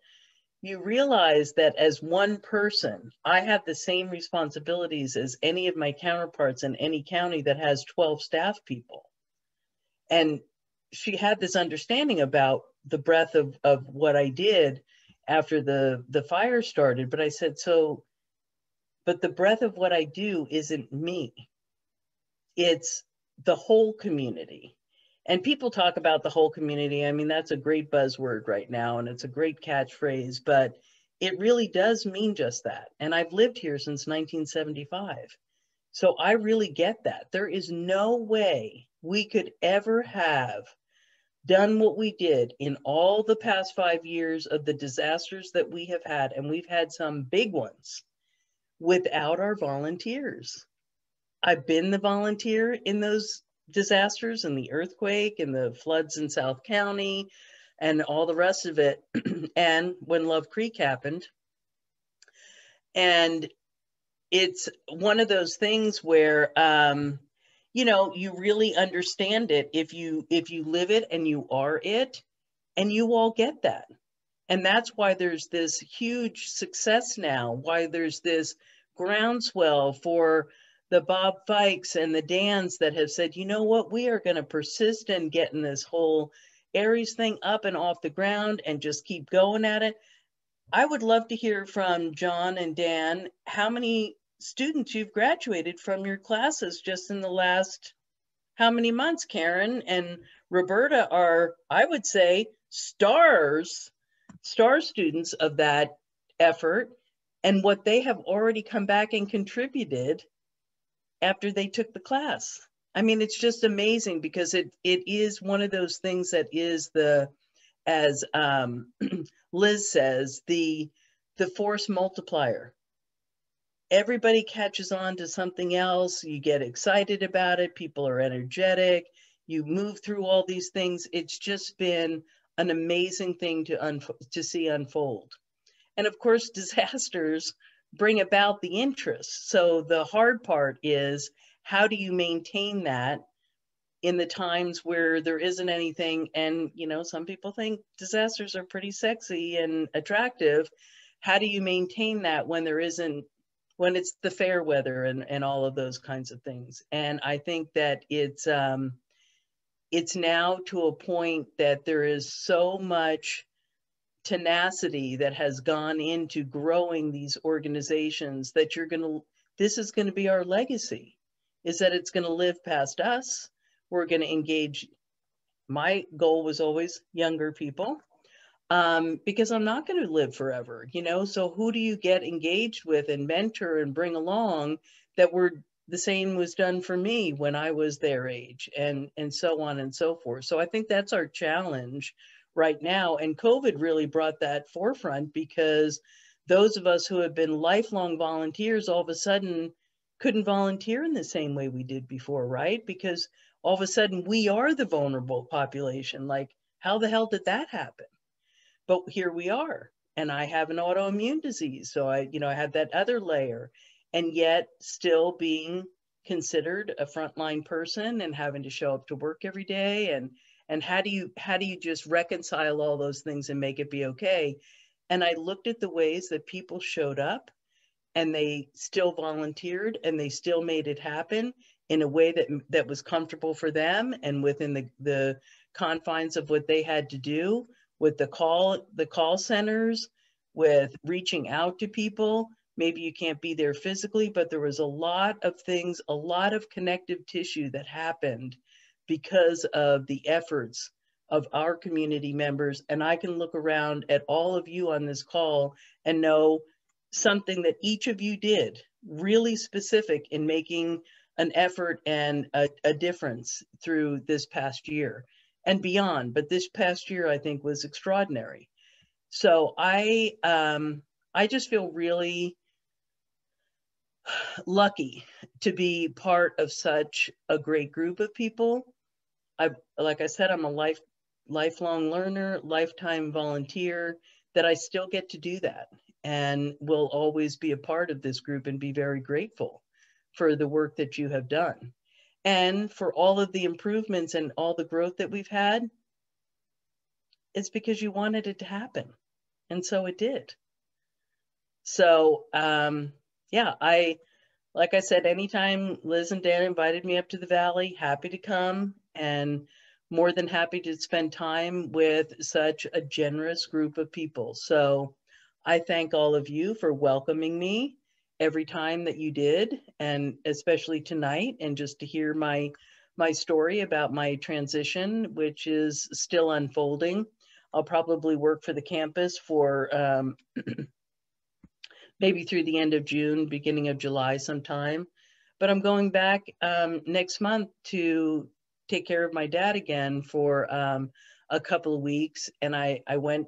you realize that as one person, I have the same responsibilities as any of my counterparts in any county that has 12 staff people. And she had this understanding about the breadth of what I did after the fire started. But I said, but the breadth of what I do isn't me. It's the whole community. And people talk about the whole community. I mean, that's a great buzzword right now, and it's a great catchphrase, but it really does mean just that. And I've lived here since 1975. So I really get that. There is no way we could ever have done what we did in all the past 5 years of the disasters that we have had, and we've had some big ones, without our volunteers. I've been the volunteer in those disasters, and the earthquake and the floods in South County and all the rest of it, and when Love Creek happened. And it's one of those things where you know, you really understand it if you live it and you are it, and you all get that. And that's why there's this huge success now, why there's this groundswell for the Bob Fikes and the Dans that have said, you know what, we are going to persist in getting this whole Aries thing up and off the ground and just keep going at it. I would love to hear from John and Dan how many students you've graduated from your classes just in the last how many months. Karen and Roberta are, I would say, star students of that effort, and what they have already come back and contributed after they took the class. I mean, it's just amazing, because it is one of those things that is as Liz says, the force multiplier. Everybody catches on to something else. You get excited about it. People are energetic. You move through all these things. It's just been an amazing thing to see unfold. And of course, disasters bring about the interest. So the hard part is, how do you maintain that in the times where there isn't anything? And, you know, some people think disasters are pretty sexy and attractive. How do you maintain that when there isn't, when it's the fair weather and all of those kinds of things? And I think that it's it's now to a point that there is so much tenacity that has gone into growing these organizations that this is going to be our legacy, is that it's going to live past us. We're going to engage. My goal was always younger people, because I'm not going to live forever, you know? So who do you get engaged with and mentor and bring along that the same was done for me when I was their age, and so on and so forth. So I think that's our challenge right now. And COVID really brought that forefront, because those of us who have been lifelong volunteers all of a sudden couldn't volunteer in the same way we did before, right? Because all of a sudden we are the vulnerable population. Like, how the hell did that happen? But here we are, and I have an autoimmune disease. So I had that other layer, and yet still being considered a frontline person and having to show up to work every day. And how do you just reconcile all those things and make it be okay? And I looked at the ways that people showed up, and they still volunteered, and they still made it happen in a way that was comfortable for them and within the confines of what they had to do, with the call centers, with reaching out to people. Maybe you can't be there physically, but there was a lot of things, a lot of connective tissue that happened because of the efforts of our community members. And I can look around at all of you on this call and know something that each of you did really specific in making an effort and a difference through this past year and beyond. But this past year, I think, was extraordinary. So I just feel really lucky to be part of such a great group of people. Like I said, I'm a lifelong learner, lifetime volunteer, that I still get to do that, and will always be a part of this group and be very grateful for the work that you have done. And for all of the improvements and all the growth that we've had, it's because you wanted it to happen. And so it did. So, yeah, like I said, anytime Liz and Dan invited me up to the Valley, happy to come, and more than happy to spend time with such a generous group of people. So I thank all of you for welcoming me every time that you did, and especially tonight, and just to hear my story about my transition, which is still unfolding. I'll probably work for the campus for maybe through the end of June, beginning of July sometime. But I'm going back next month to take care of my dad again for a couple of weeks. And I went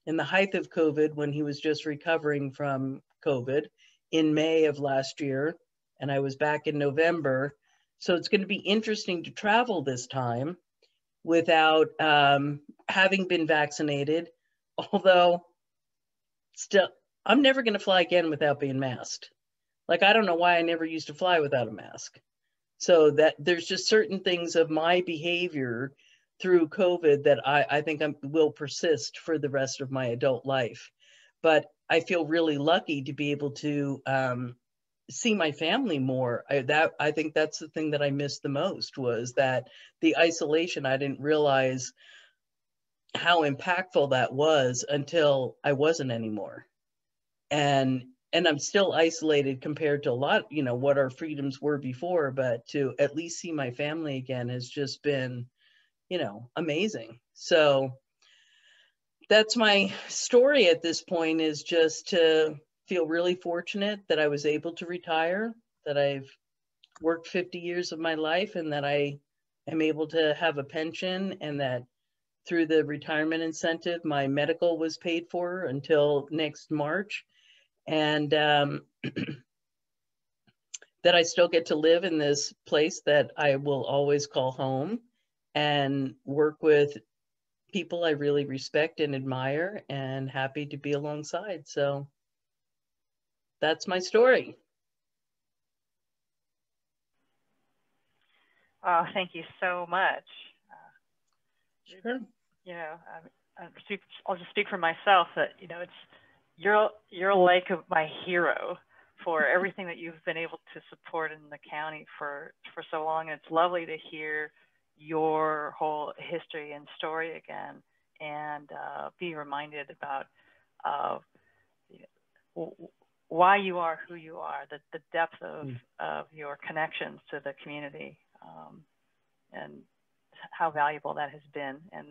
in the height of COVID, when he was just recovering from COVID, in May of last year, and I was back in November. So it's going to be interesting to travel this time without having been vaccinated, although still, I'm never going to fly again without being masked. Like, I don't know why I never used to fly without a mask. So that there's just certain things of my behavior through COVID that I think will persist for the rest of my adult life. But I feel really lucky to be able to see my family more. I think that's the thing that I missed the most, was that the isolation. I didn't realize how impactful that was until I wasn't anymore. And I'm still isolated compared to a lot, what our freedoms were before, but to at least see my family again has just been, amazing. So that's my story at this point, is just to feel really fortunate that I was able to retire, that I've worked 50 years of my life, and that I am able to have a pension, and that through the retirement incentive, my medical was paid for until next March. And that I still get to live in this place that I will always call home, and work with people I really respect and admire, and happy to be alongside. So that's my story. Oh, thank you so much. Sure. I'll just speak for myself that, you're like my hero for everything that you've been able to support in the county for so long. And it's lovely to hear your whole history and story again, and be reminded about why you are who you are, the depth of your connections to the community, and how valuable that has been. And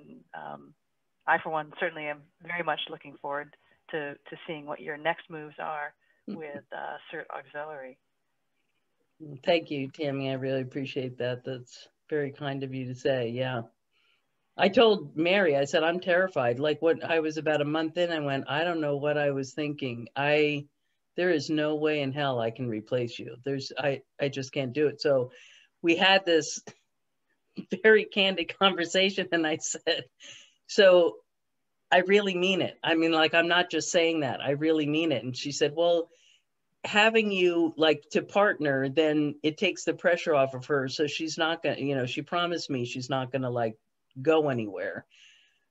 I, for one, certainly am very much looking forward to seeing what your next moves are with CERT Auxiliary. Thank you, Tammy. I really appreciate that. That's very kind of you to say. Yeah. I told Mary, I said, I'm terrified. Like, when I was about a month in, I went, I don't know what I was thinking. There is no way in hell I can replace you. I just can't do it. So we had this very candid conversation, and I said, so I really mean it. I mean, like, I'm not just saying that, I really mean it. And she said, well, having you like to partner, then it takes the pressure off of her. So she's not gonna, you know, she promised me she's not gonna like go anywhere.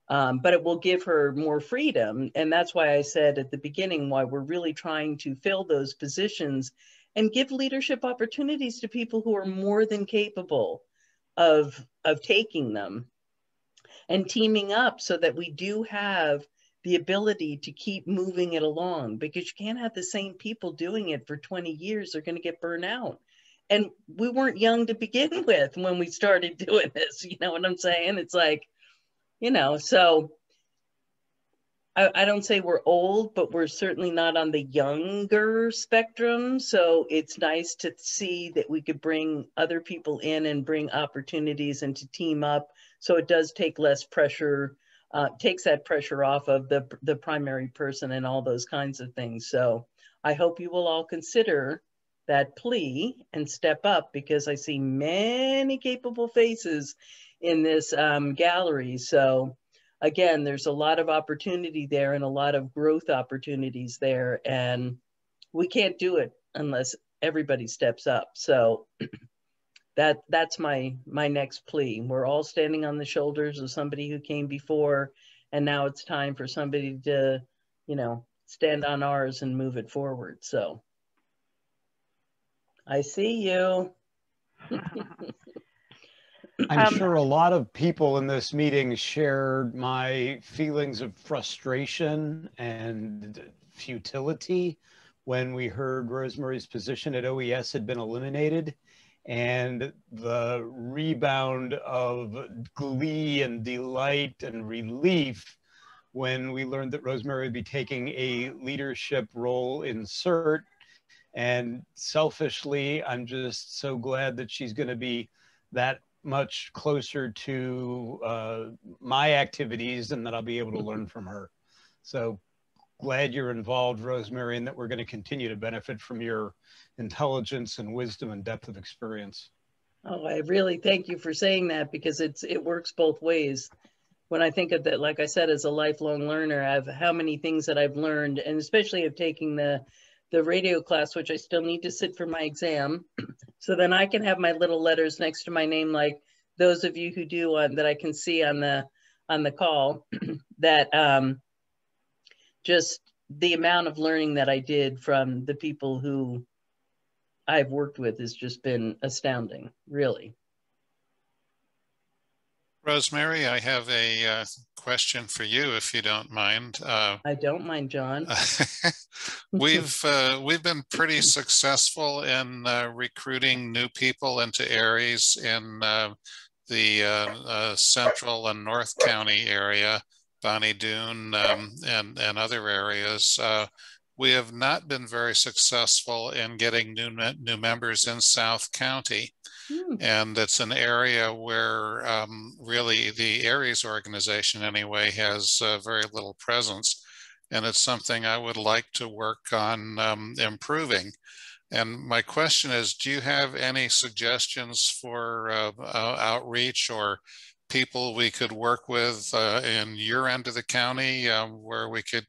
But it will give her more freedom. And that's why I said at the beginning, why we're really trying to fill those positions and give leadership opportunities to people who are more than capable of taking them and teaming up, so that we do have the ability to keep moving it along, because you can't have the same people doing it for 20 years. They're going to get burned out. And we weren't young to begin with when we started doing this. You know what I'm saying? It's like, you know, so I don't say we're old, but we're certainly not on the younger spectrum. So it's nice to see that we could bring other people in and bring opportunities and to team up. So it does take less pressure, takes that pressure off of the primary person and all those kinds of things. So I hope you will all consider that plea and step up, because I see many capable faces in this gallery. So again, there's a lot of opportunity there and a lot of growth opportunities there. And we can't do it unless everybody steps up. So that's my next plea. We're all standing on the shoulders of somebody who came before, and now it's time for somebody to, you know, stand on ours and move it forward. So I see you. I'm sure a lot of people in this meeting shared my feelings of frustration and futility when we heard Rosemary's position at OES had been eliminated, and the rebound of glee and delight and relief when we learned that Rosemary would be taking a leadership role in CERT. And selfishly, I'm just so glad that she's going to be that much closer to my activities, and that I'll be able to learn from her. So glad you're involved, Rosemary, and that we're going to continue to benefit from your intelligence and wisdom and depth of experience. Oh, I really thank you for saying that, because it works both ways. When I think of that, like I said, as a lifelong learner, of how many things that I've learned, and especially of taking the radio class, which I still need to sit for my exam. So then I can have my little letters next to my name, like those of you who do, that I can see on the call, that just the amount of learning that I did from the people who I've worked with has just been astounding, really. Rosemary, I have a question for you, if you don't mind. I don't mind, John. We've been pretty successful in recruiting new people into areas in the Central and North County area, Bonnie Doon, and other areas. We have not been very successful in getting new members in South County. And it's an area where really the Aries organization anyway has very little presence. And it's something I would like to work on improving. And my question is, do you have any suggestions for outreach or people we could work with in your end of the county where we could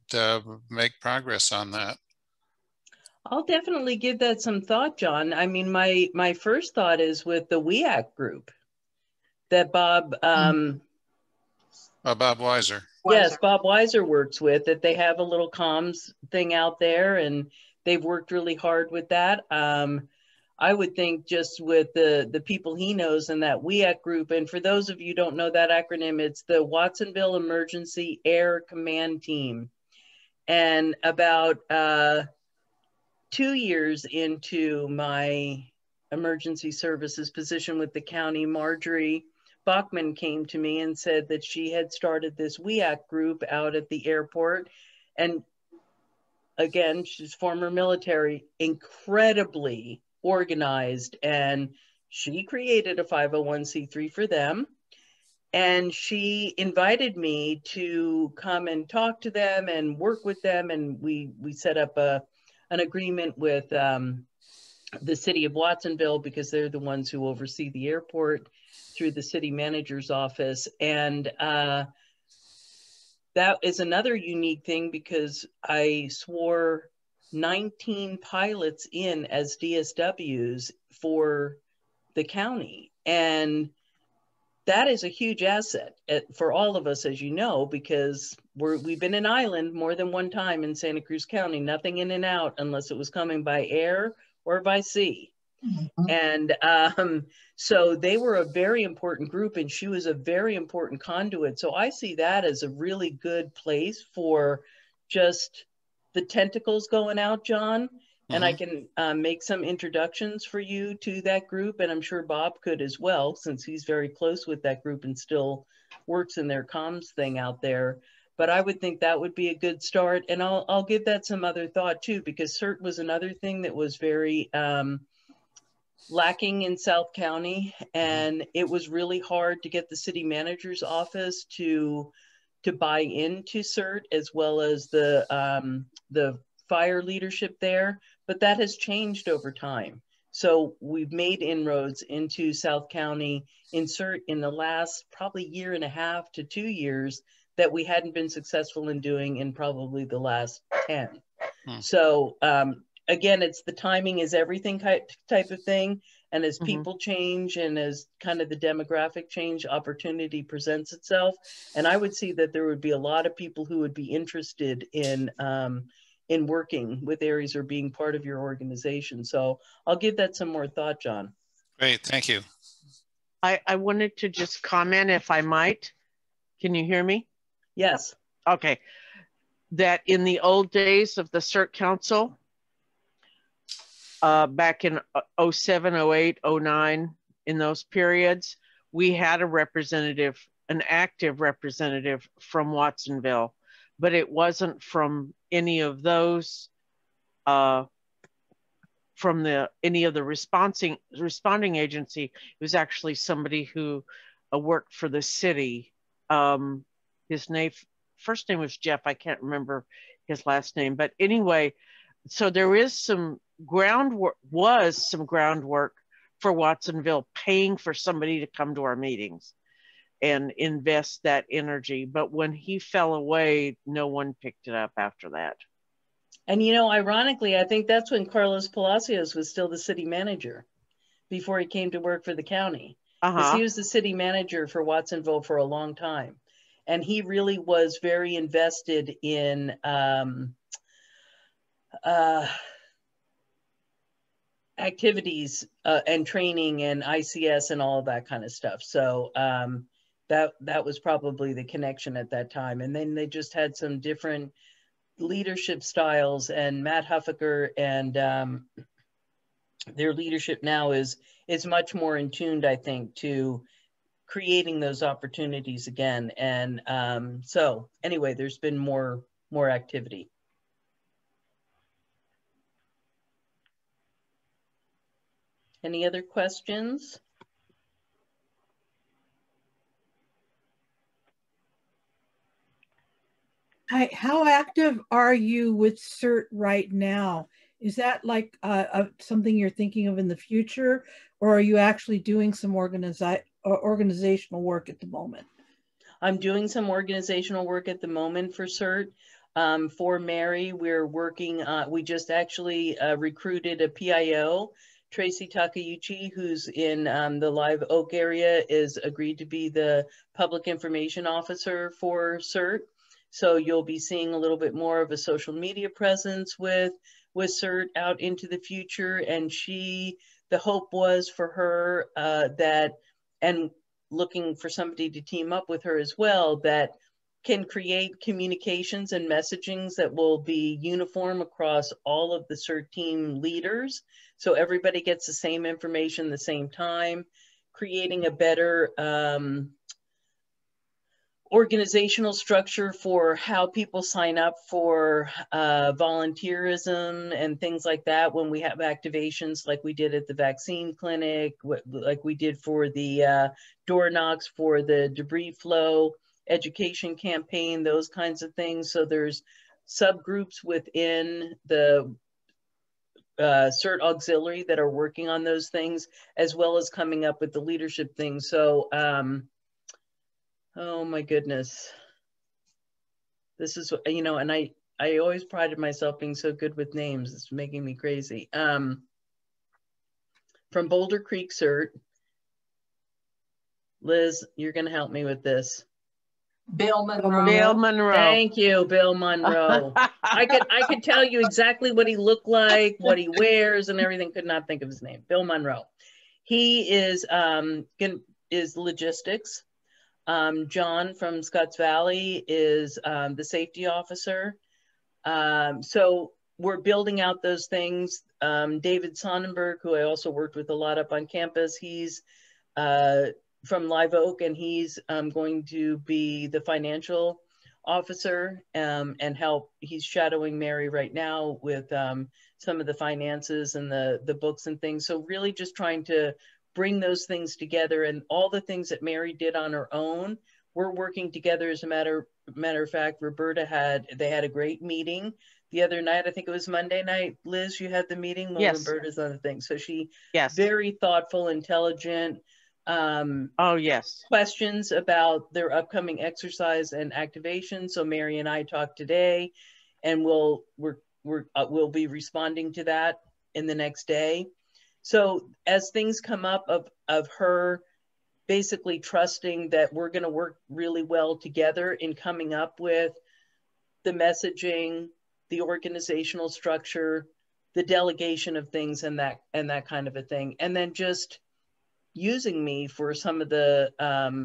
make progress on that? I'll definitely give that some thought, John. I mean, my first thought is with the WEAC group that Bob Weiser. Yes, Bob Weiser works with, that they have a little comms thing out there, and they've worked really hard with that. I would think just with the people he knows in that WEAC group, and for those of you who don't know that acronym, it's the Watsonville Emergency Air Command Team. And about 2 years into my emergency services position with the county, Marjorie Bachman came to me and said that she had started this WEAC group out at the airport. And again, she's former military, incredibly organized, and she created a 501c3 for them. And she invited me to come and talk to them and work with them. And we set up an agreement with the city of Watsonville, because they're the ones who oversee the airport through the city manager's office. And that is another unique thing, because I swore 19 pilots in as DSWs for the county. And that is a huge asset for all of us, as you know, because we've been an island more than one time in Santa Cruz County, nothing in and out unless it was coming by air or by sea. Mm-hmm. And so they were a very important group, and she was a very important conduit. So I see that as a really good place for just the tentacles going out, John. Mm-hmm. And I can make some introductions for you to that group. And I'm sure Bob could as well, since he's very close with that group and still works in their comms thing out there. But I would think that would be a good start. And I'll give that some other thought too, because CERT was another thing that was very lacking in South County. And it was really hard to get the city manager's office to buy into CERT, as well as the fire leadership there. But that has changed over time. So we've made inroads into South County in CERT in the last probably 1.5 to 2 years that we hadn't been successful in doing in probably the last 10. So again, it's the timing is everything type of thing. And as people change and as kind of the demographic change, opportunity presents itself. And I would see that there would be a lot of people who would be interested in working with Aries or being part of your organization. So I'll give that some more thought, John. Great, thank you. I wanted to just comment, if I might. Can you hear me? Yes. Okay. That in the old days of the CERT Council, back in 07, 08, 09, in those periods, we had a representative, an active representative from Watsonville, but it wasn't from any of those, from any of the responding agency. It was actually somebody who worked for the city. His first name was Jeff. I can't remember his last name, but anyway, so there is some groundwork for Watsonville paying for somebody to come to our meetings and invest that energy. But when he fell away, no one picked it up after that. And, you know, ironically, I think that's when Carlos Palacios was still the city manager before he came to work for the county. Because he was the city manager for Watsonville for a long time. And he really was very invested in activities and training and ICS and all of that kind of stuff. So that was probably the connection at that time. And then they just had some different leadership styles, and Matt Huffaker and their leadership now is much more in tuned, I think, to creating those opportunities again. And so anyway, there's been more activity. Any other questions? Hi, how active are you with CERT right now? Is that like something you're thinking of in the future, or are you actually doing some organizational work at the moment? I'm doing some organizational work at the moment for CERT. For Mary, we're working, we just actually recruited a PIO. Tracy Takeuchi, who's in the Live Oak area, is agreed to be the public information officer for CERT. So you'll be seeing a little bit more of a social media presence with CERT out into the future. And the hope was for her that, and looking for somebody to team up with her as well, that can create communications and messagings that will be uniform across all of the CERT team leaders. So everybody gets the same information the same time, creating a better organizational structure for how people sign up for volunteerism and things like that when we have activations like we did at the vaccine clinic, like we did for the door knocks for the debris flow education campaign, those kinds of things. So there's subgroups within the CERT Auxiliary that are working on those things, as well as coming up with the leadership things. So oh my goodness. This is, you know, and I always prided myself being so good with names. It's making me crazy. From Boulder Creek CERT, Liz, you're going to help me with this. Bill Monroe. Bill Monroe. Thank you, Bill Monroe. I could tell you exactly what he looked like, what he wears and everything. Could not think of his name. Bill Monroe. He is logistics. John from Scotts Valley is the safety officer. So we're building out those things. David Sonnenberg, who I also worked with a lot up on campus, he's from Live Oak, and he's going to be the financial officer and help. He's shadowing Mary right now with some of the finances and the books and things. So really just trying to bring those things together, and all the things that Mary did on her own, we're working together. As a matter of fact, Roberta had a great meeting the other night. I think it was Monday night. Liz, you had the meeting while Roberta's on the thing. So she, very thoughtful, intelligent, oh yes, questions about their upcoming exercise and activation. So Mary and I talked today, and we'll be responding to that in the next day. So as things come up of her basically trusting that we're going to work really well together in coming up with the messaging, the organizational structure, the delegation of things, and that kind of a thing. And then just using me for some of the,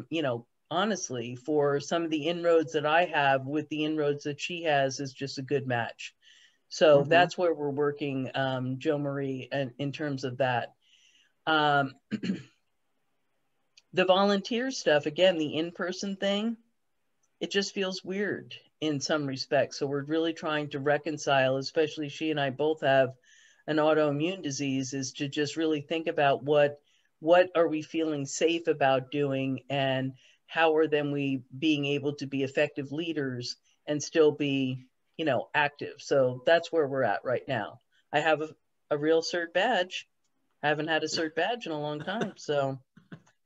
you know, honestly, for some of the inroads that I have with the inroads that she has is just a good match. So that's where we're working, Jo Marie, in terms of that. The volunteer stuff, again, the in-person thing, it just feels weird in some respects. So we're really trying to reconcile, especially she and I both have an autoimmune disease, is to just really think about what are we feeling safe about doing, and how are then we being able to be effective leaders and still be, you know, active. So that's where we're at right now. I have a real CERT badge. I haven't had a CERT badge in a long time. So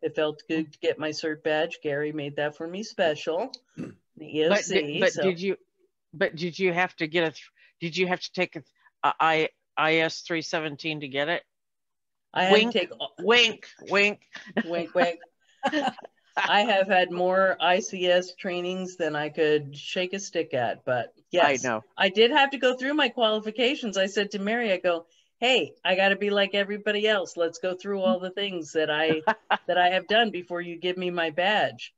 it felt good to get my CERT badge. Gary made that for me special. The EOC. Did you have to get did you have to take a IS 317 to get it? I had to take wink. I have had more ICS trainings than I could shake a stick at, but yes, I know. I did have to go through my qualifications. I said to Mary, I go, hey, I got to be like everybody else. Let's go through all the things that I have done before you give me my badge.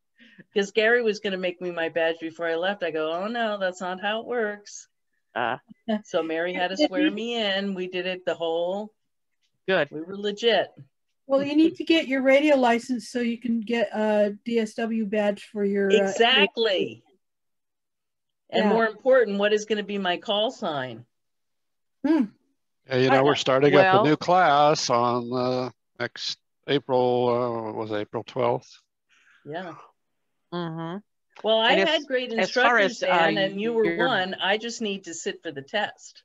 Because Gary was going to make me my badge before I left. I go, oh no, that's not how it works. So Mary had to swear me in. We did it the whole. Good. We were legit. Well, you need to get your radio license so you can get a DSW badge for your... Exactly. And more important, what is going to be my call sign? Yeah, you know, we're starting up a new class on next April, was April 12th? Yeah. Mm-hmm. Well, I had great instructors, Dan, and you were one. I just need to sit for the test.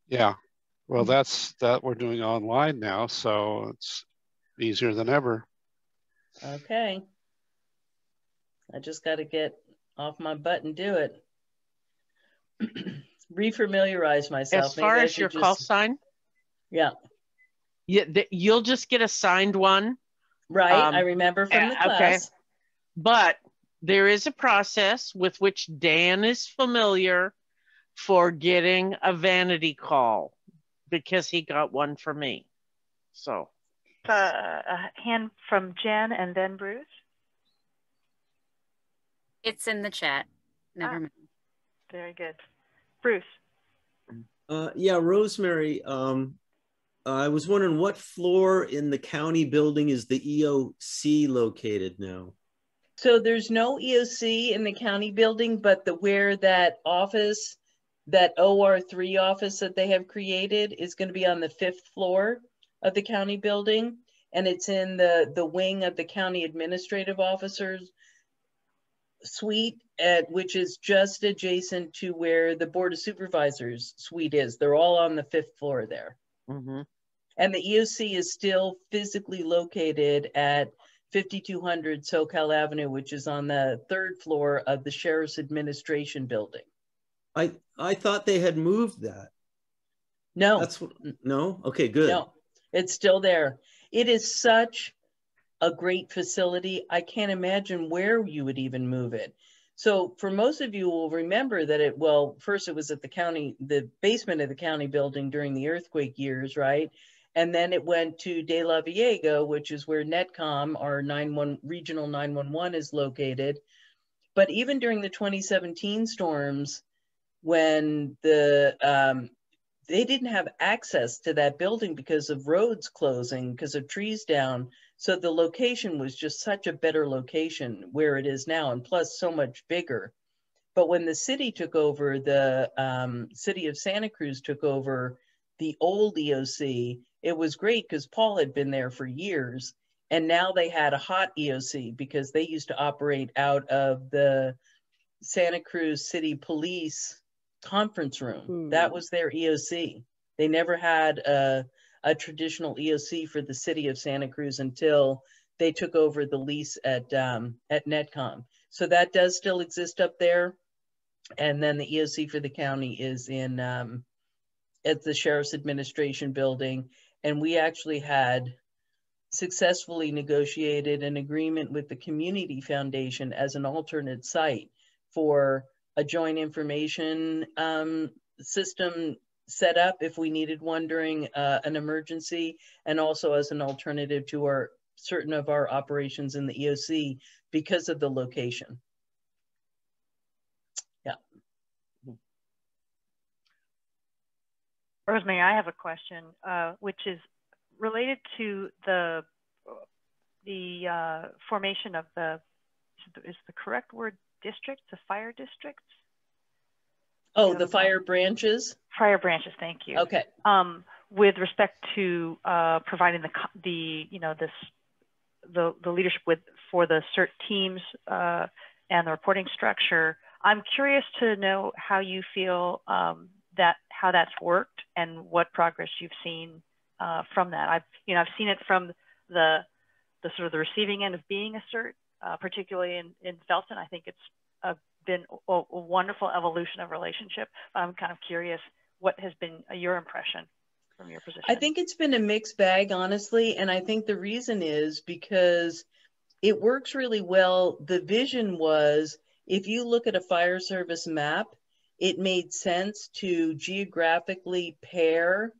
Yeah. Well, that we're doing online now, so it's easier than ever. Okay. I just got to get off my butt and do it. Refamiliarize myself. As far as your call sign? Yeah. You'll just get a signed one. Right. I remember from the class. Okay. But there is a process with which Dan is familiar for getting a vanity call, because he got one for me. So A hand from Jen and then Bruce. It's in the chat. Never mind. Very good. Bruce. Yeah, Rosemary, I was wondering what floor in the county building is the EOC located now? So there's no EOC in the county building, but where that office, that OR3 office that they have created is going to be on the 5th floor of the county building. And it's in the wing of the county administrative officers suite, which is just adjacent to where the Board of Supervisors suite is. They're all on the 5th floor there. Mm-hmm. And the EOC is still physically located at 5200 SoCal Avenue, which is on the 3rd floor of the Sheriff's Administration Building. I thought they had moved that. No. No? Okay, good. No, it's still there. It is such a great facility. I can't imagine where you would even move it. So for most of you will remember that first it was at the basement of the county building during the earthquake years, right? And then it went to De La Viega, which is where NetCom, our regional 911 is located. But even during the 2017 storms, when they didn't have access to that building because of roads closing, because of trees down. So the location was just such a better location where it is now, and plus so much bigger. But when the city took over, the city of Santa Cruz took over the old EOC, it was great because Paul had been there for years. And now they had a hot EOC because they used to operate out of the Santa Cruz City Police conference room. That was their EOC. They never had a traditional EOC for the city of Santa Cruz until they took over the lease at NetCom. So that does still exist up there. And then the EOC for the county is in at the Sheriff's Administration Building. And we actually had successfully negotiated an agreement with the Community Foundation as an alternate site for a joint information system set up if we needed one during an emergency, and also as an alternative to certain of our operations in the EOC because of the location. Yeah. Rosemary, I have a question, which is related to the formation of is the correct word districts, the fire districts? Oh, the fire branches? Fire branches, thank you. Okay. With respect to providing the leadership for the CERT teams and the reporting structure, I'm curious to know how you feel how that's worked and what progress you've seen from that. I've seen it from the sort of the receiving end of being a CERT, particularly in Felton. I think it's been a wonderful evolution of relationship. I'm kind of curious what has been your impression from your position. I think it's been a mixed bag, honestly. And I think the reason is because it works really well. The vision was, if you look at a fire service map, it made sense to geographically pair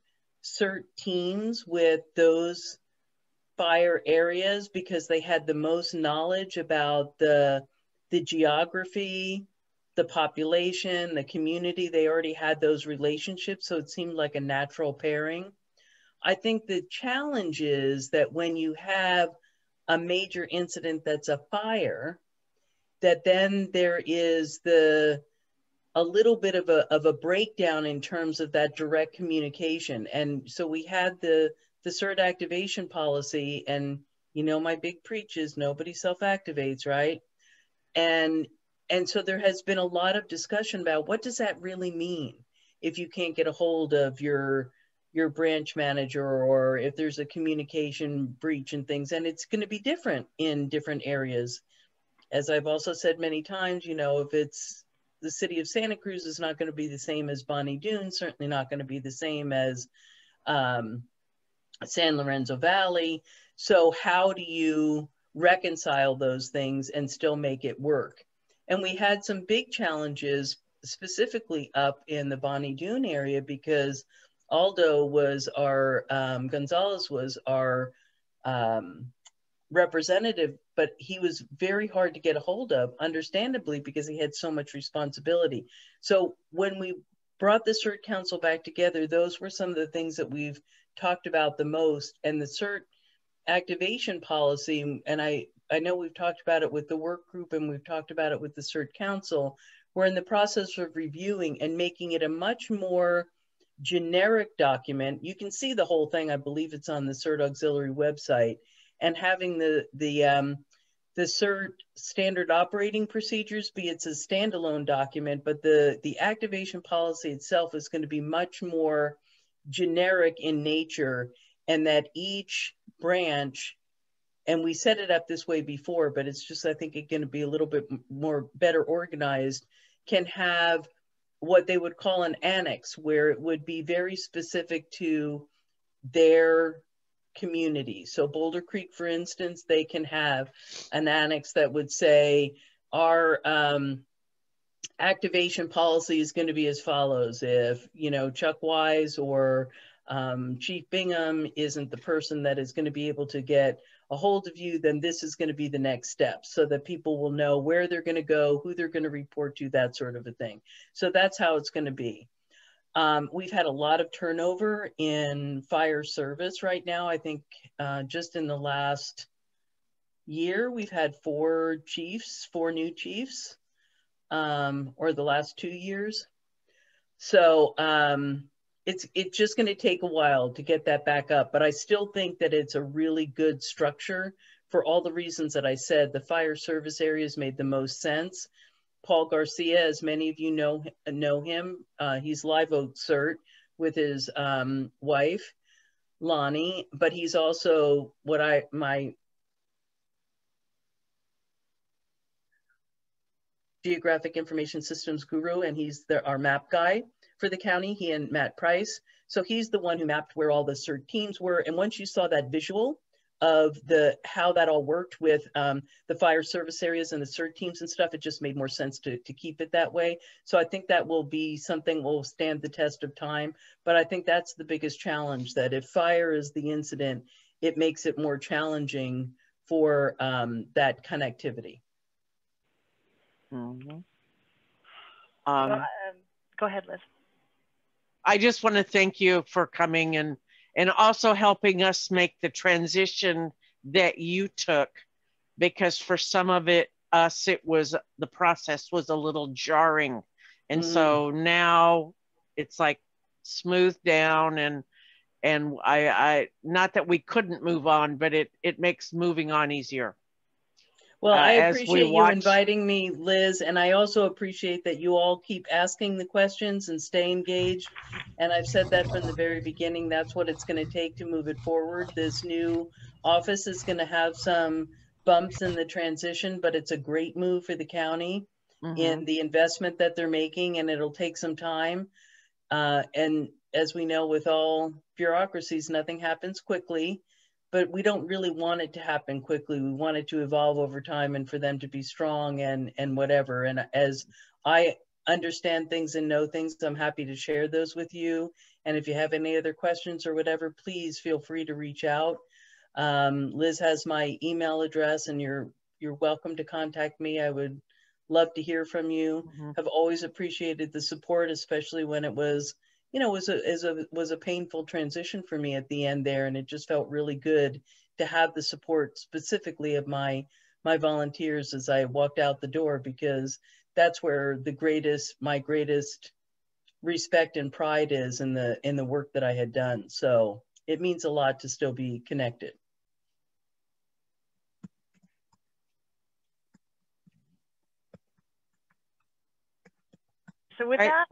CERT teams with those fire areas because they had the most knowledge about the geography, the population, the community. They already had those relationships, so it seemed like a natural pairing. I think the challenge is that when you have a major incident that's a fire, that then there is a little bit of a breakdown in terms of that direct communication. And so we had the CERT activation policy, and my big preach is nobody self-activates, right? And so there has been a lot of discussion about what does that really mean if you can't get a hold of your branch manager, or if there's a communication breach and things. And it's going to be different in different areas. As I've also said many times, if it's the city of Santa Cruz, is not going to be the same as Bonnie Doon, certainly not going to be the same as San Lorenzo Valley. So how do you reconcile those things and still make it work? And we had some big challenges specifically up in the Bonnie Doon area because Aldo was Gonzalez was our representative, but he was very hard to get a hold of, understandably, because he had so much responsibility. So when we brought the CERT Council back together, those were some of the things that we've talked about the most. And the CERT activation policy, and I know we've talked about it with the work group and we've talked about it with the CERT Council, we're in the process of reviewing and making it a much more generic document. You can see the whole thing. I believe it's on the CERT Auxiliary website, and having the CERT standard operating procedures be it's a standalone document, but the activation policy itself is going to be much more generic in nature, and that each branch, and we set it up this way before, but it's just, I think it's going to be a little bit more better organized, can have what they would call an annex, where it would be very specific to their community. So Boulder Creek, for instance, they can have an annex that would say, our activation policy is going to be as follows. If, you know, Chuck Wise or Chief Bingham isn't the person that is going to be able to get a hold of you, then this is going to be the next step, so that people will know where they're going to go, who they're going to report to, that sort of a thing. So that's how it's going to be. We've had a lot of turnover in fire service right now. I think just in the last year, we've had 4 new chiefs, or the last 2 years. So it's just going to take a while to get that back up, but I still think that it's a really good structure for all the reasons that I said. The fire service areas made the most sense. Paul Garcia, as many of you know him, he's Live Oak CERT with his wife, Lonnie, but he's also my geographic information systems guru, and he's our map guy for the county, he and Matt Price. So he's the one who mapped where all the CERT teams were. And once you saw that visual of how that all worked with the fire service areas and the CERT teams and stuff, it just made more sense to keep it that way. So I think that will be something will stand the test of time. But I think that's the biggest challenge, that if fire is the incident, it makes it more challenging for that connectivity. Mm-hmm. Go ahead, Liz. I just want to thank you for coming and also helping us make the transition that you took, because for some of us, the process was a little jarring. And so now it's like smoothed down, and I not that we couldn't move on, but it makes moving on easier. Well, I appreciate you inviting me, Liz, and I also appreciate that you all keep asking the questions and stay engaged. And I've said that from the very beginning, that's what it's going to take to move it forward. This new office is going to have some bumps in the transition, but it's a great move for the county in the investment that they're making, and it'll take some time. And as we know, with all bureaucracies, nothing happens quickly. But we don't really want it to happen quickly. We want it to evolve over time and for them to be strong and whatever. And as I understand things and know things, I'm happy to share those with you. And if you have any other questions or whatever, please feel free to reach out. Liz has my email address, and you're welcome to contact me. I would love to hear from you. Have always appreciated the support, especially when it was, you know, was a painful transition for me at the end there, and it just felt really good to have the support specifically of my volunteers as I walked out the door, because that's where my greatest respect and pride is in the work that I had done. So it means a lot to still be connected. So with that,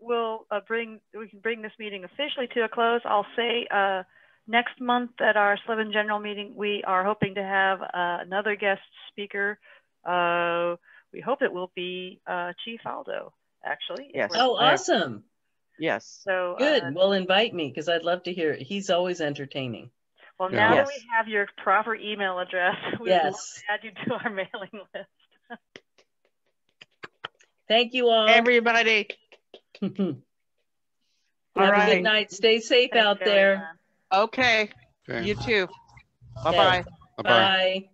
we can bring this meeting officially to a close. I'll say next month at our SLVEN general meeting, we are hoping to have another guest speaker. We hope it will be Chief Aldo, actually. Yes. Oh, awesome. Yes. So good. Well, invite me, because I'd love to hear it. He's always entertaining. Well, now that we have your proper email address, we would love to add you to our mailing list. Thank you all. Everybody. Have a good night. Stay safe out there. Okay. You too. Bye-bye. Okay. Bye.